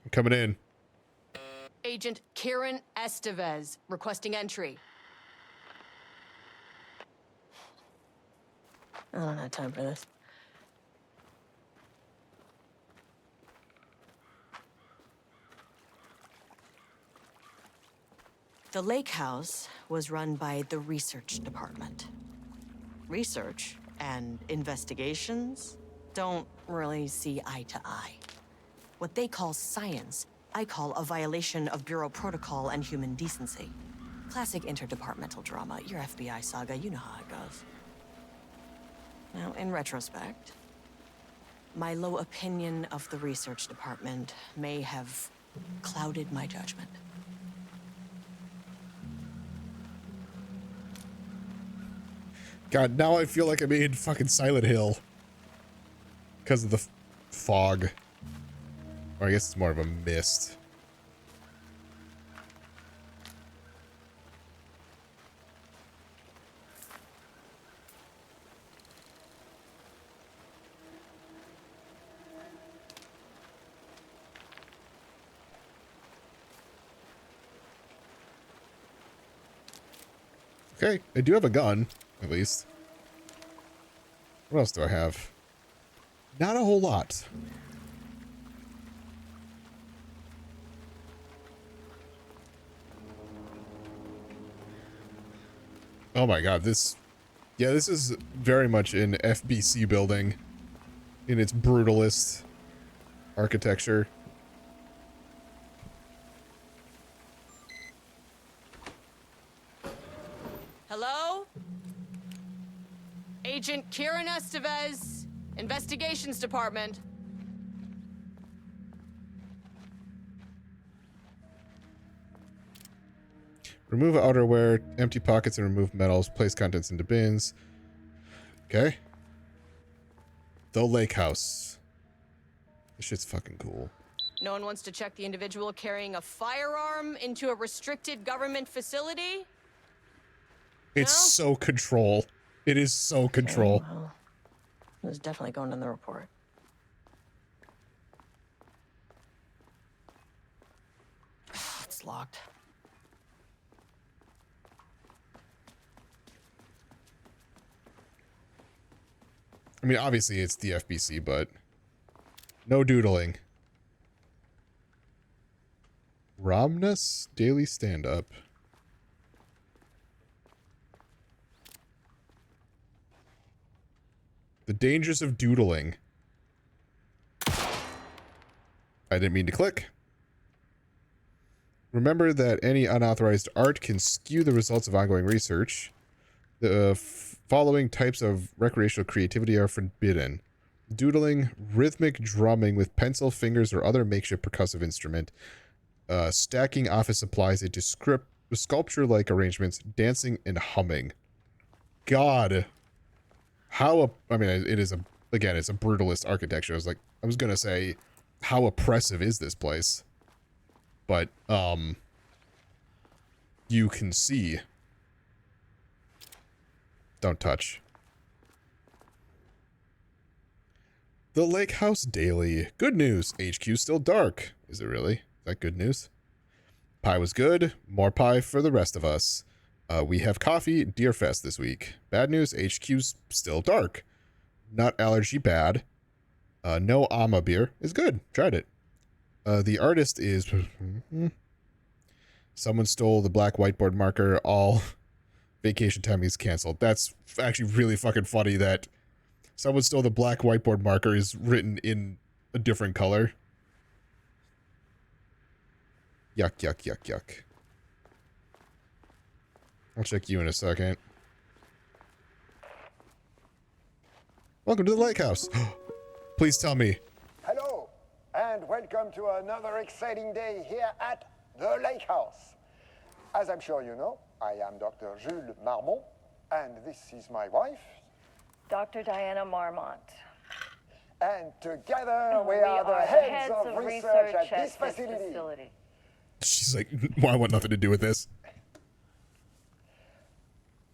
I'm coming in. Agent Kieran Estevez, requesting entry. I don't have time for this. The lake house was run by the research department. Research and investigations don't really see eye to eye. What they call science, I call a violation of Bureau protocol and human decency. Classic interdepartmental drama, your FBI saga, you know how it goes. Now, in retrospect, my low opinion of the research department may have clouded my judgment. God, now I feel like I'm in fucking Silent Hill. Because of the fog. Or I guess it's more of a mist. Okay, I do have a gun, at least. What else do I have? Not a whole lot. Oh my god, this... Yeah, this is very much an FBC building in its brutalist architecture. Hello? Agent Kieran Estevez, Investigations Department. Remove outerwear, empty pockets and remove metals, place contents into bins. Okay. The lake house. This shit's fucking cool. No one wants to check the individual carrying a firearm into a restricted government facility? It's so control. It is so control. Okay, well, it was definitely going in the report. It's locked. I mean, obviously it's the FBC, but no doodling. Romnus Daily Stand-Up. The dangers of doodling. I didn't mean to click. Remember that any unauthorized art can skew the results of ongoing research. The following types of recreational creativity are forbidden: doodling, rhythmic drumming with pencil, fingers, or other makeshift percussive instrument, stacking office supplies into sculpture-like arrangements, dancing, and humming. God. I mean, it is again, it's a brutalist architecture. I was gonna say, how oppressive is this place? But, you can see. Don't touch. The Lake House Daily. Good news. HQ's still dark. Is it really? Is that good news? Pie was good. More pie for the rest of us. We have coffee, Deerfest this week. Bad news, HQ's still dark. Not allergy bad. No Ama beer is good. Tried it. The artist is... Someone stole the black whiteboard marker. All vacation time is canceled. That's actually really fucking funny that someone stole the black whiteboard marker is written in a different color. Yuck, yuck, yuck, yuck. I'll check you in a second. Welcome to the lake house. Please tell me. Hello, and welcome to another exciting day here at the Lake House. As I'm sure you know, I am Dr. Jules Marmont, and this is my wife, Dr. Diana Marmont. And together we are the heads of research at this facility. She's like, well, I want nothing to do with this.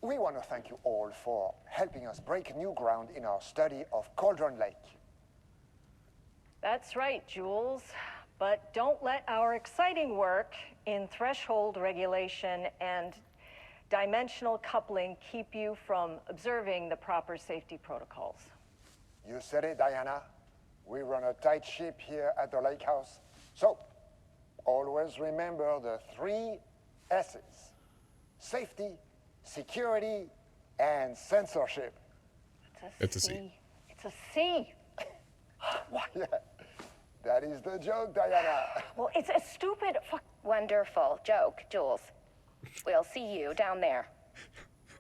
We want to thank you all for helping us break new ground in our study of Cauldron Lake. That's right, Jules. But don't let our exciting work in threshold regulation and dimensional coupling keep you from observing the proper safety protocols. You said it, Diana. We run a tight ship here at the Lake House. So, always remember the 3 S's. Safety, security, and censorship. It's a C. It's a C. Yeah, that is the joke, Diana. Well, it's a stupid Wonderful joke, Jules. We'll see you down there.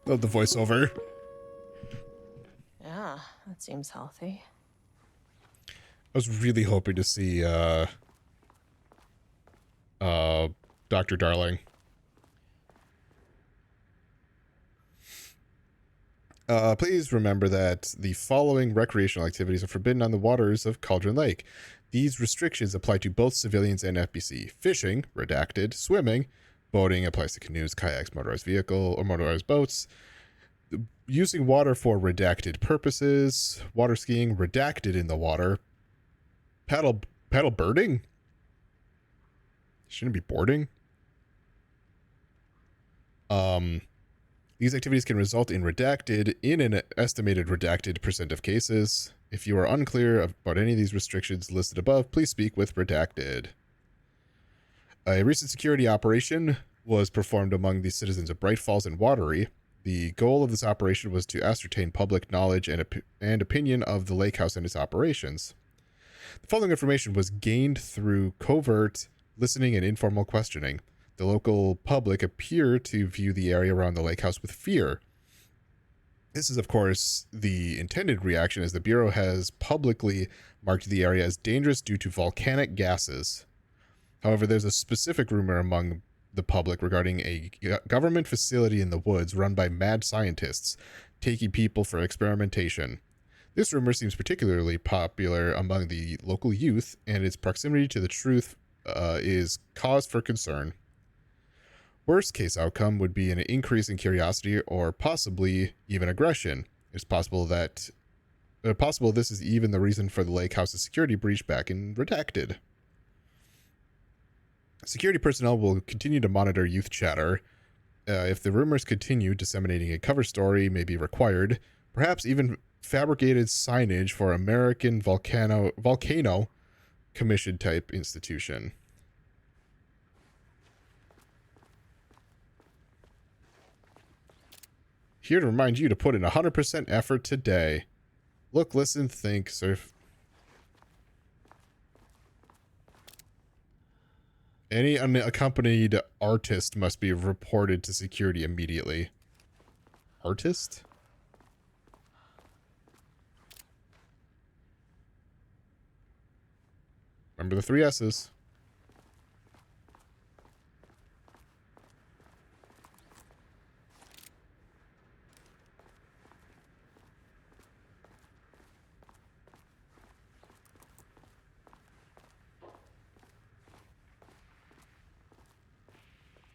Love the voiceover. Yeah, that seems healthy. I was really hoping to see Dr. Darling. Please remember that the following recreational activities are forbidden on the waters of Cauldron Lake. These restrictions apply to both civilians and FBC. Fishing, redacted. Swimming, boating applies to canoes, kayaks, motorized vehicle, or motorized boats. Using water for redacted purposes. Water skiing, redacted in the water. Paddle birding? Shouldn't it be boarding? These activities can result in redacted in an estimated redacted % of cases. If you are unclear about any of these restrictions listed above, please speak with redacted. A recent security operation was performed among the citizens of Bright Falls and Watery. The goal of this operation was to ascertain public knowledge and opinion of the lake house and its operations. The following information was gained through covert listening and informal questioning. The local public appear to view the area around the lake house with fear. This is, of course, the intended reaction, as the Bureau has publicly marked the area as dangerous due to volcanic gases. However, there's a specific rumor among the public regarding a government facility in the woods run by mad scientists taking people for experimentation. This rumor seems particularly popular among the local youth, and its proximity to the truth is cause for concern. Worst case outcome would be an increase in curiosity or possibly even aggression. It's possible this is even the reason for the lake house's security breach back in Redacted. Security personnel will continue to monitor youth chatter. If the rumors continue, disseminating a cover story may be required. Perhaps even fabricated signage for American Volcano Commission type institution. Here to remind you to put in 100% effort today. Look, listen, think, surf. Any unaccompanied artist must be reported to security immediately. Artist? Remember the 3 S's.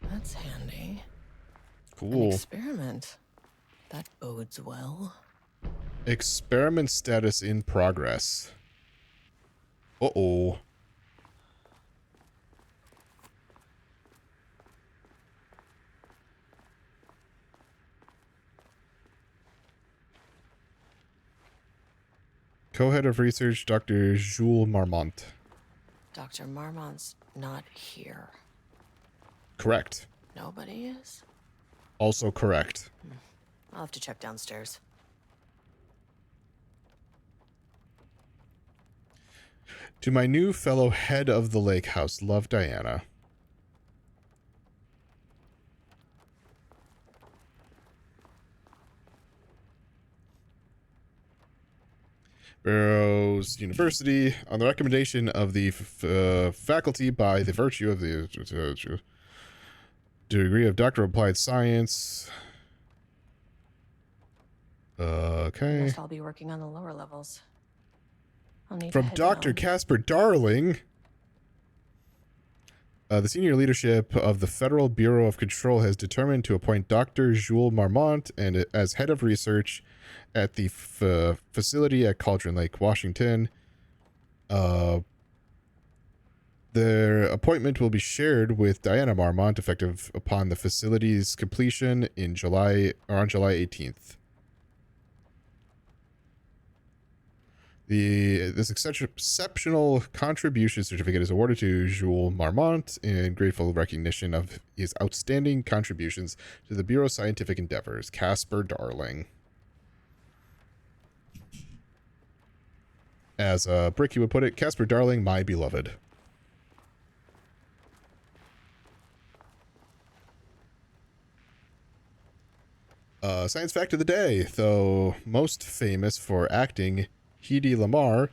That's handy. Cool. An experiment. That bodes well. Experiment status in progress. Uh-oh. Co-head of research, Dr. Jules Marmont. Dr. Marmont's not here. Correct. Nobody is? Also correct. I'll have to check downstairs. To my new fellow head of the lake house, love, Diana. Barrows University, on the recommendation of the faculty by the virtue of the degree of Doctor of Applied Science. Okay. Must all be working on the lower levels. I'll need to From head Dr. down. Casper Darling. The senior leadership of the Federal Bureau of Control has determined to appoint Dr. Jules Marmont and as head of research at the facility at Cauldron Lake, Washington. Their appointment will be shared with Diana Marmont effective upon the facility's completion in July or on July 18th. This exceptional contribution certificate is awarded to Jules Marmont in grateful recognition of his outstanding contributions to the Bureau's scientific endeavors. Casper Darling. As Bricky would put it, Casper Darling, my beloved. Science fact of the day, though most famous for acting, Hedy Lamarr,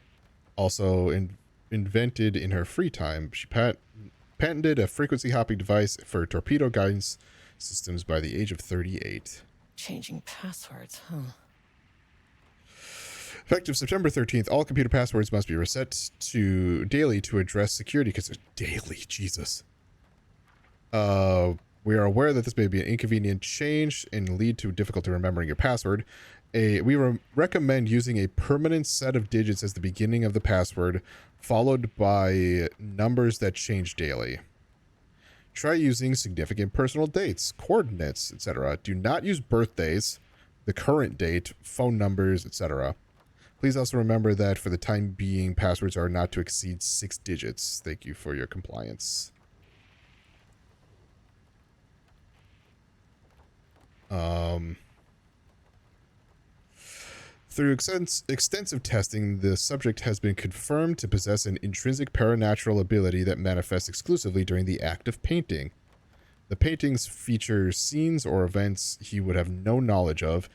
also invented in her free time. She patented a frequency hopping device for torpedo guidance systems by the age of 38. Changing passwords, huh? Effective September 13th, all computer passwords must be reset to daily to address security concerns. Daily, Jesus. We are aware that this may be an inconvenient change and lead to difficulty remembering your password. We recommend using a permanent set of digits as the beginning of the password, followed by numbers that change daily. Try using significant personal dates, coordinates, etc. Do not use birthdays, the current date, phone numbers, etc. Please also remember that for the time being, passwords are not to exceed 6 digits. Thank you for your compliance. Through extensive testing, the subject has been confirmed to possess an intrinsic paranatural ability that manifests exclusively during the act of painting. The paintings feature scenes or events he would have no knowledge of,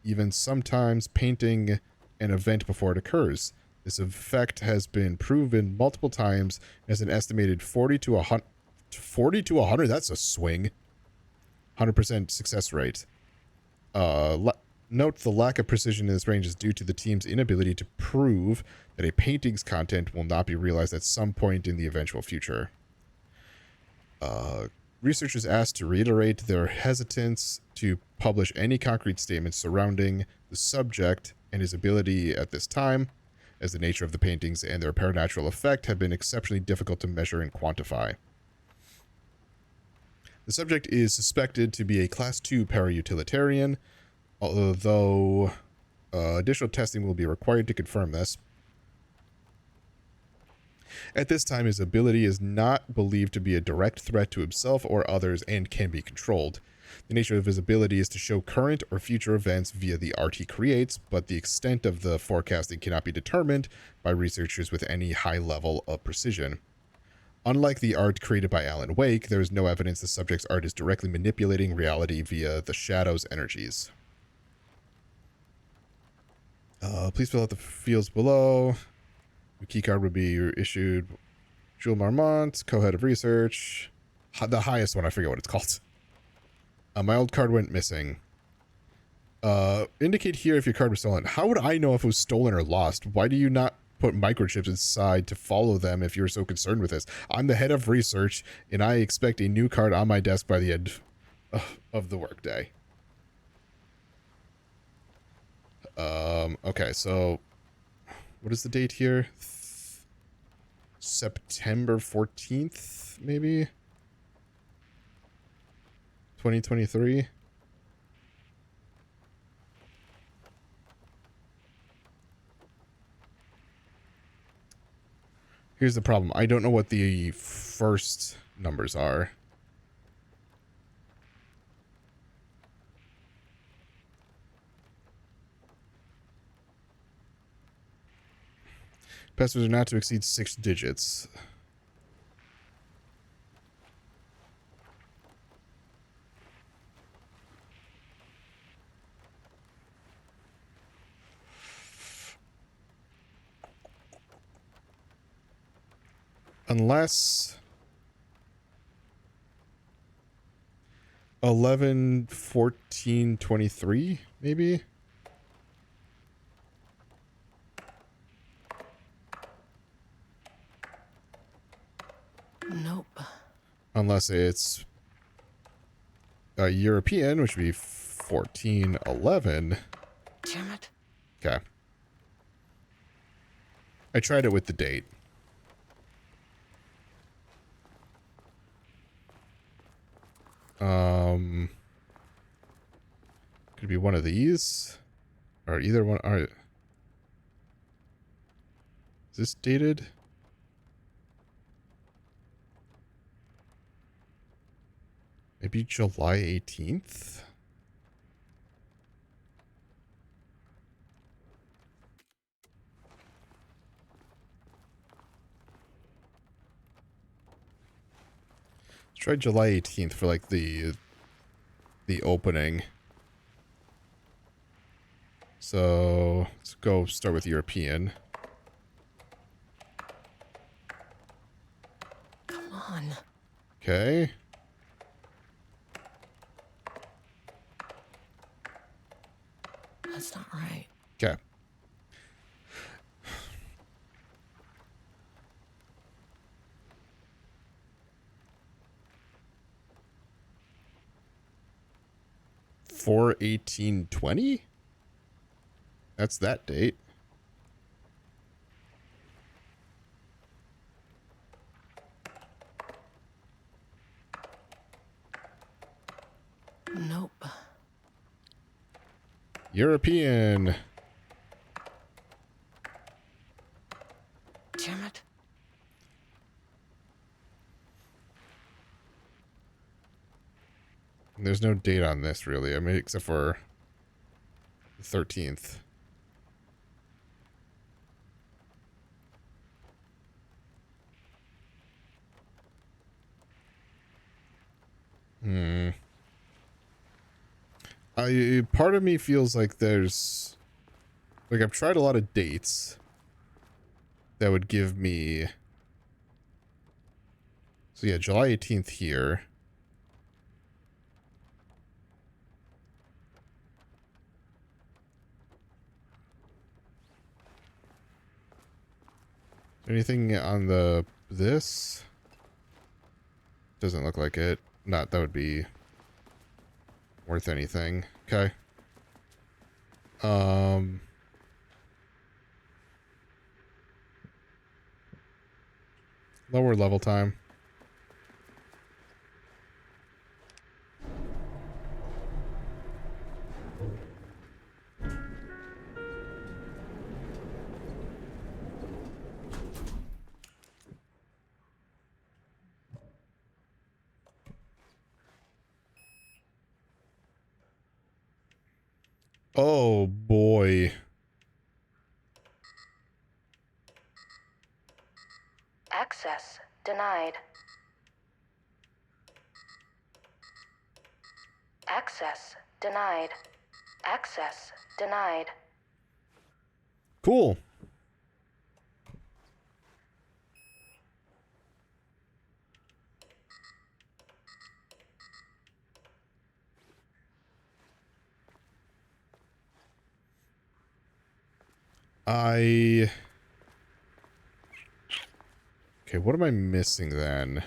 even sometimes painting an event before it occurs. This effect has been proven multiple times as an estimated 40 to 100, that's a swing. 100% success rate. Note the lack of precision in this range is due to the team's inability to prove that a painting's content will not be realized at some point in the eventual future. Researchers asked to reiterate their hesitance to publish any concrete statements surrounding the subject and his ability at this time, as the nature of the paintings and their paranatural effect have been exceptionally difficult to measure and quantify. The subject is suspected to be a Class 2 parautilitarian, although additional testing will be required to confirm this. At this time, his ability is not believed to be a direct threat to himself or others and can be controlled. The nature of his ability is to show current or future events via the art he creates, but the extent of the forecasting cannot be determined by researchers with any high level of precision. Unlike the art created by Alan Wake, there is no evidence the subject's art is directly manipulating reality via the shadow's energies. Please fill out the fields below. The keycard would be issued. Jules Marmont, co-head of research. The highest one, I forget what it's called. My old card went missing. Indicate here if your card was stolen. How would I know if it was stolen or lost? Why do you not put microchips inside to follow them if you're so concerned with this? I'm the head of research, and I expect a new card on my desk by the end of the workday. Okay, so what is the date here? September 14th, maybe? 2023? Here's the problem. I don't know what the first numbers are. Passwords are not to exceed 6 digits. Unless 11, 14, 23, maybe? Nope. Unless it's a European, which would be 14, 11. Damn it. Okay. I tried it with the date. Could be one of these, or either one. Are, is this dated? Maybe July 18th? Let's try July 18th for like the opening. So let's go start with European. Come on. Okay. That's not right. Okay. For 1820? That's that date. Nope. European. Damn it. There's no date on this really. I mean, except for the 13th. Part of me feels like there's, like, I've tried a lot of dates that would give me, so yeah, July 18th here. Anything on this? Doesn't look like it. Not that would be worth anything. Okay. Lower level time. Oh boy. Access denied. Access denied. Access denied. Cool. Okay, what am I missing then?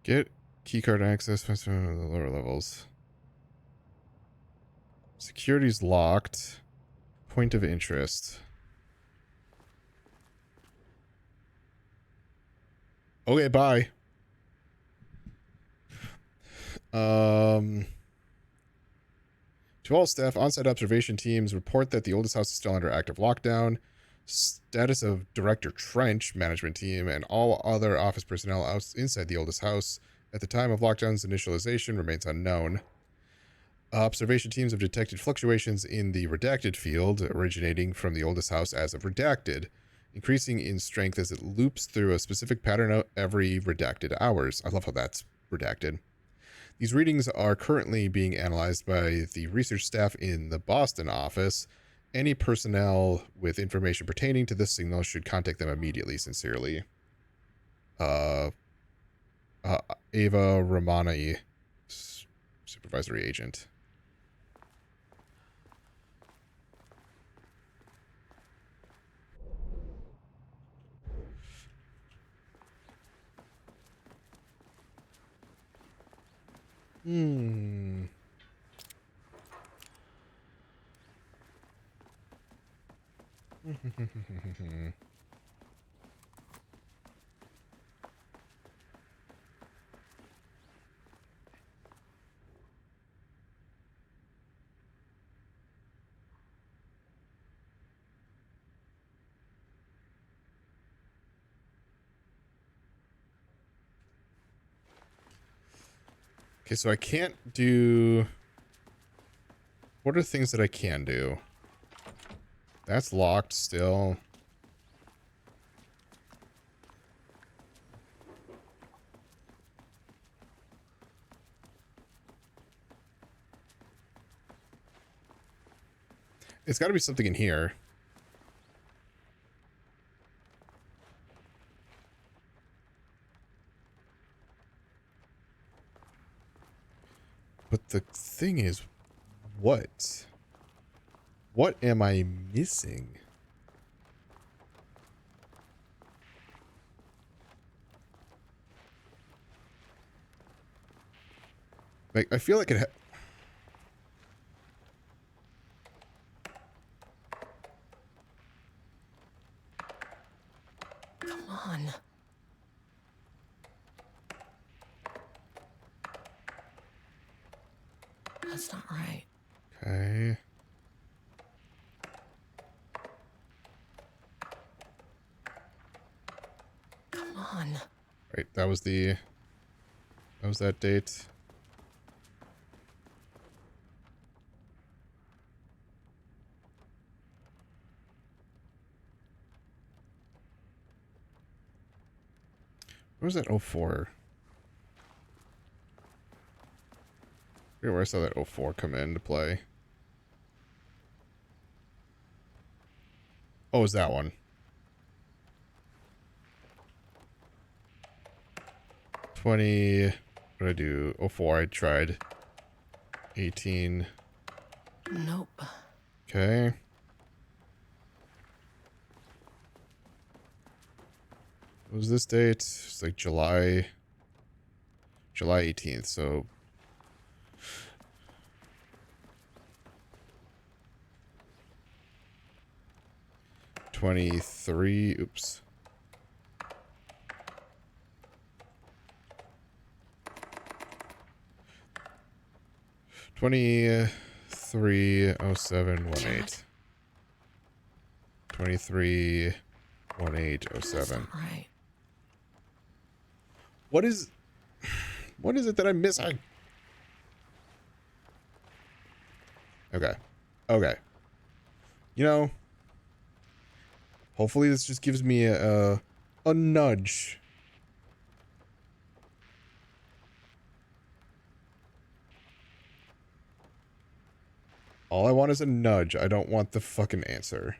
Get keycard access to the lower levels. Security's locked. Point of interest. Okay, bye. To all staff, on-site observation teams report that the oldest house is still under active lockdown. Status of Director Trench management team and all other office personnel inside the oldest house at the time of lockdown's initialization remains unknown. Observation teams have detected fluctuations in the redacted field originating from the oldest house as of redacted, increasing in strength as it loops through a specific pattern every redacted hours. I love how that's redacted. These readings are currently being analyzed by the research staff in the Boston office. Any personnel with information pertaining to this signal should contact them immediately. Sincerely, Ava Romani, supervisory agent. Hmm. Okay, so I can't do... What are things that I can do? That's locked still. It's got to be something in here. But the thing is, what? What am I missing? Like, I feel like it... Come on. That's not right. Okay. Come on. Right, that was the... That was that date. Where was that 04? I forget where I saw that 04 come into play. Oh, it was that one. 20... What did I do? 04, I tried. 18. Nope. Okay. What was this date? It's like July 18th, so 23. Oops. $23.07.18. 23.18.07. Right. What is it that I'm missing? Okay. Okay. You know, hopefully this just gives me a nudge. All I want is a nudge. I don't want the fucking answer.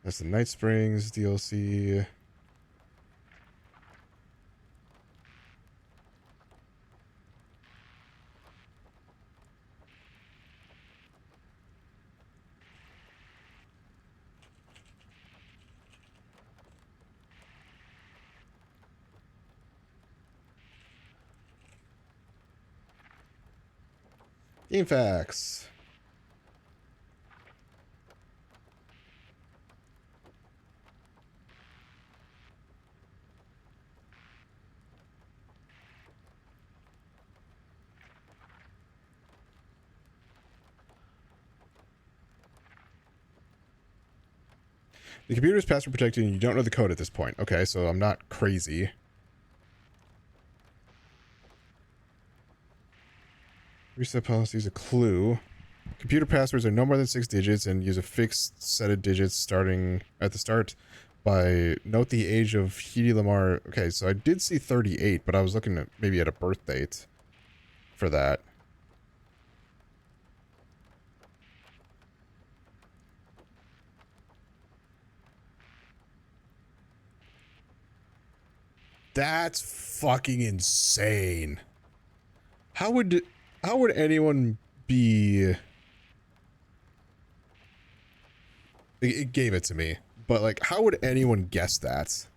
That's the Night Springs DLC. Game facts. The computer is password protected and you don't know the code at this point. Okay, so I'm not crazy. Reset policy is a clue. Computer passwords are no more than 6 digits and use a fixed set of digits starting at the start. By note the age of Hedy Lamar. Okay, so I did see 38, but I was looking at maybe at a birth date for that. That's fucking insane. How would anyone be... It gave it to me, but like, how would anyone guess that?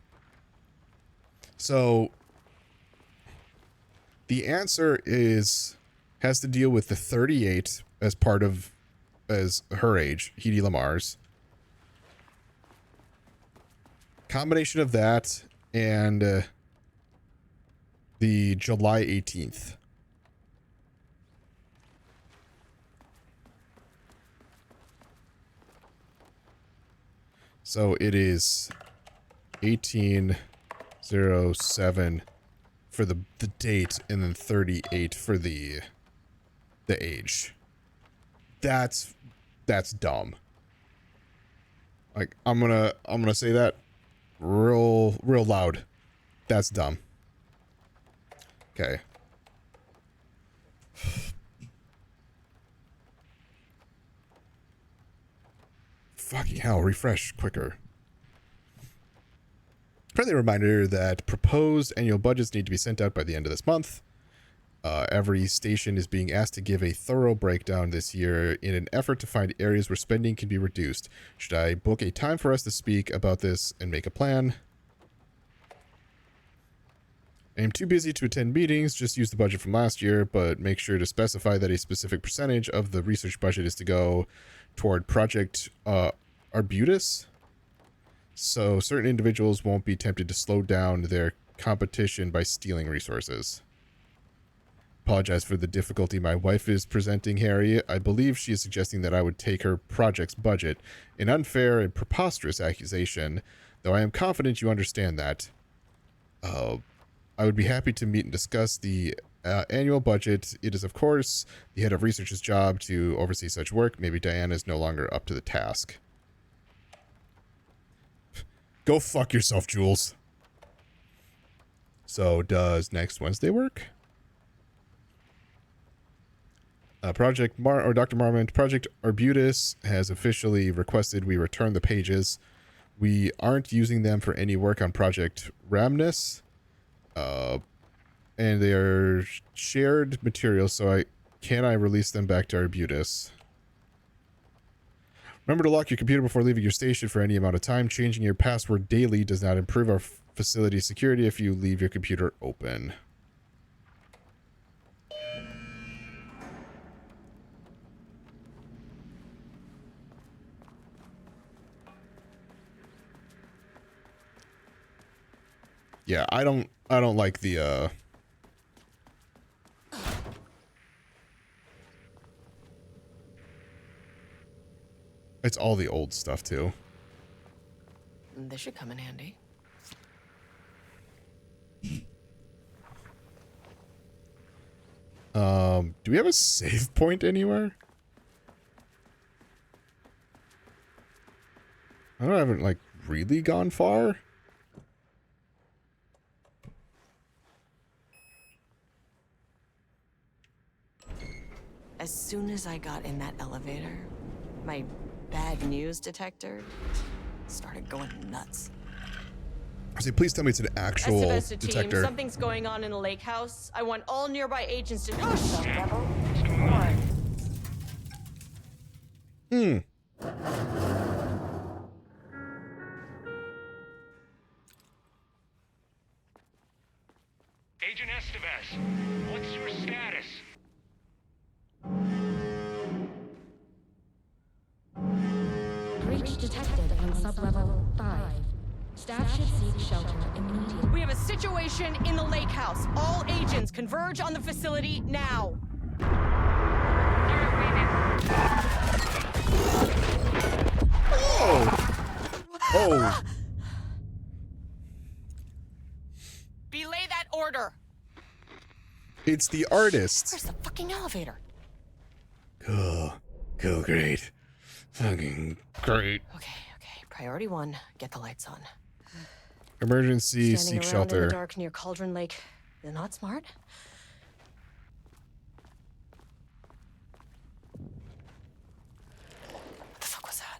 So the answer has to deal with the 38 as her age, Hedy Lamar's. Combination of that and the July 18th. So it is 1807 for the date and then 38 for the age. That's dumb. Like I'm gonna say that real loud. That's dumb. Okay. Fucking hell, refresh quicker. Friendly reminder that proposed annual budgets need to be sent out by the end of this month. Every station is being asked to give a thorough breakdown this year in an effort to find areas where spending can be reduced. Should I book a time for us to speak about this and make a plan? I am too busy to attend meetings, just use the budget from last year, but make sure to specify that a specific percentage of the research budget is to go toward Project Arbutus, so certain individuals won't be tempted to slow down their competition by stealing resources. Apologize for the difficulty my wife is presenting, Harry. I believe she is suggesting that I would take her project's budget, an unfair and preposterous accusation, though I am confident you understand that. I would be happy to meet and discuss the annual budget. It is, of course, the head of research's job to oversee such work. Maybe Diana is no longer up to the task. Go fuck yourself, Jules. So, does next Wednesday work? Dr. Marmont, Project Arbutus has officially requested we return the pages. We aren't using them for any work on Project Ramnus. And they are shared materials, so can I release them back to Arbutus? Remember to lock your computer before leaving your station for any amount of time. Changing your password daily does not improve our facility security if you leave your computer open. Yeah, I don't like the it's all the old stuff too. This should come in handy. Do we have a save point anywhere? I haven't like really gone far. As soon as I got in that elevator, my bad news detector started going nuts. I say, please tell me it's an actual Esteves to detector. Team, something's going on in the lake house. I want all nearby agents to... Oh, shit! Agent Esteves, what's your status? Breach detected on sublevel 5. Staff should seek shelter immediately. We have a situation in the lake house. All agents converge on the facility now. Oh! Oh. Belay that order. It's the artist. Where's the fucking elevator? Cool. Cool, great. Fucking great. Okay. Priority 1, get the lights on. Emergency Standing seek around in the shelter. dark near Cauldron Lake is not smart. What the fuck was that?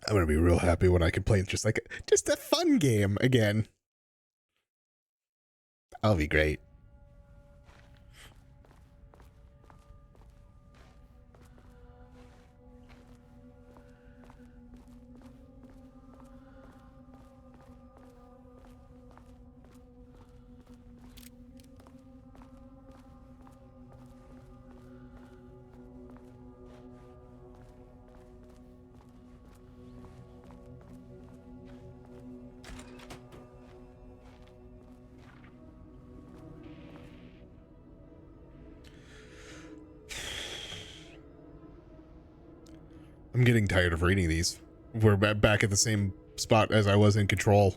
I'm gonna be real happy when I can play just a fun game again. I'll be great. I'm getting tired of reading these. We're back at the same spot as I was in Control.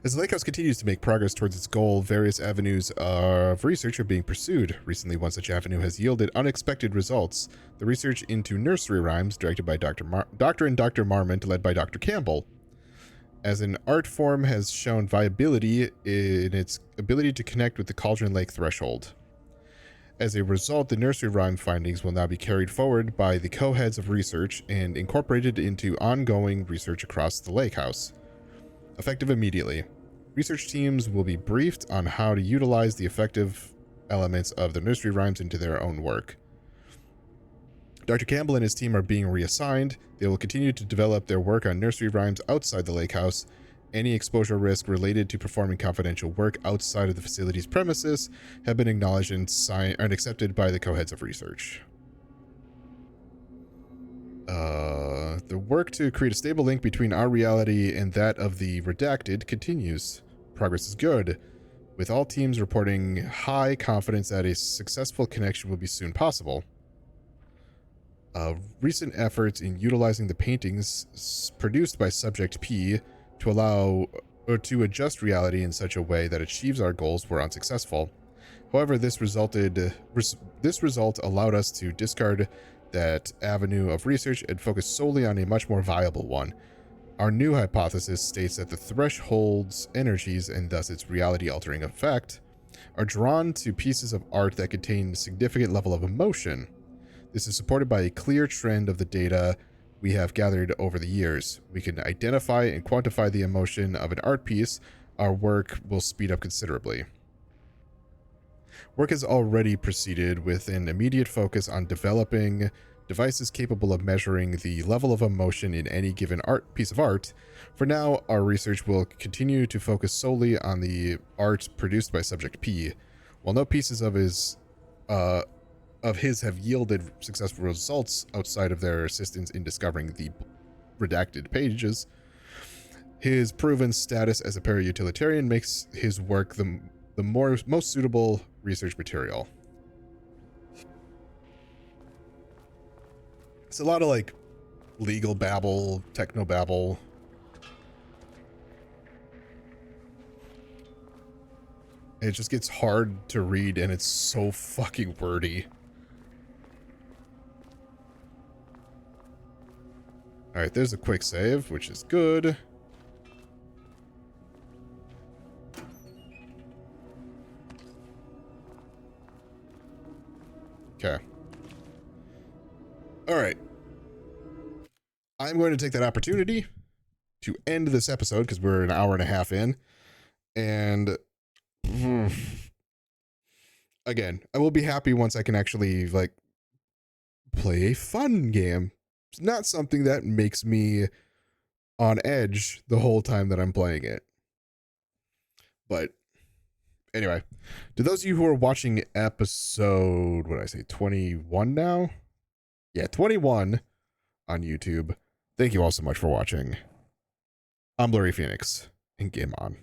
As the Lake House continues to make progress towards its goal, various avenues of research are being pursued. Recently, one such avenue has yielded unexpected results. The research into nursery rhymes, directed by Dr. and Dr. Marmont, led by Dr. Campbell, as an art form has shown viability in its ability to connect with the Cauldron Lake threshold. As a result, the nursery rhyme findings will now be carried forward by the co-heads of research and incorporated into ongoing research across the Lake House. Effective immediately. Research teams will be briefed on how to utilize the effective elements of the nursery rhymes into their own work. Dr. Campbell and his team are being reassigned. They will continue to develop their work on nursery rhymes outside the Lake House. Any exposure risk related to performing confidential work outside of the facility's premises have been acknowledged and accepted by the co-heads of research. The work to create a stable link between our reality and that of the Redacted continues. Progress is good, with all teams reporting high confidence that a successful connection will be soon possible. Recent efforts in utilizing the paintings produced by Subject P to allow or to adjust reality in such a way that achieves our goals were unsuccessful. However, this result allowed us to discard that avenue of research and focus solely on a much more viable one. Our new hypothesis states that the threshold's energies, and thus its reality-altering effect, are drawn to pieces of art that contain a significant level of emotion. This is supported by a clear trend of the data we have gathered over the years. We can identify and quantify the emotion of an art piece. Our work will speed up considerably. Work has already proceeded with an immediate focus on developing devices capable of measuring the level of emotion in any given piece of art. For now, our research will continue to focus solely on the art produced by Subject P. While no pieces of his have yielded successful results outside of their assistance in discovering the redacted pages, his proven status as a para-utilitarian makes his work the most suitable research material. It's a lot of like legal babble, techno babble. It just gets hard to read and it's so fucking wordy. All right, there's a quick save, which is good. Okay. All right. I'm going to take that opportunity to end this episode because we're an hour and a half in. And again, I will be happy once I can actually like play a fun game. It's not something that makes me on edge the whole time that I'm playing it. But anyway, to those of you who are watching episode, what did I say, 21 now? Yeah, 21 on YouTube. Thank you all so much for watching. I'm Blurry Phoenix, and game on.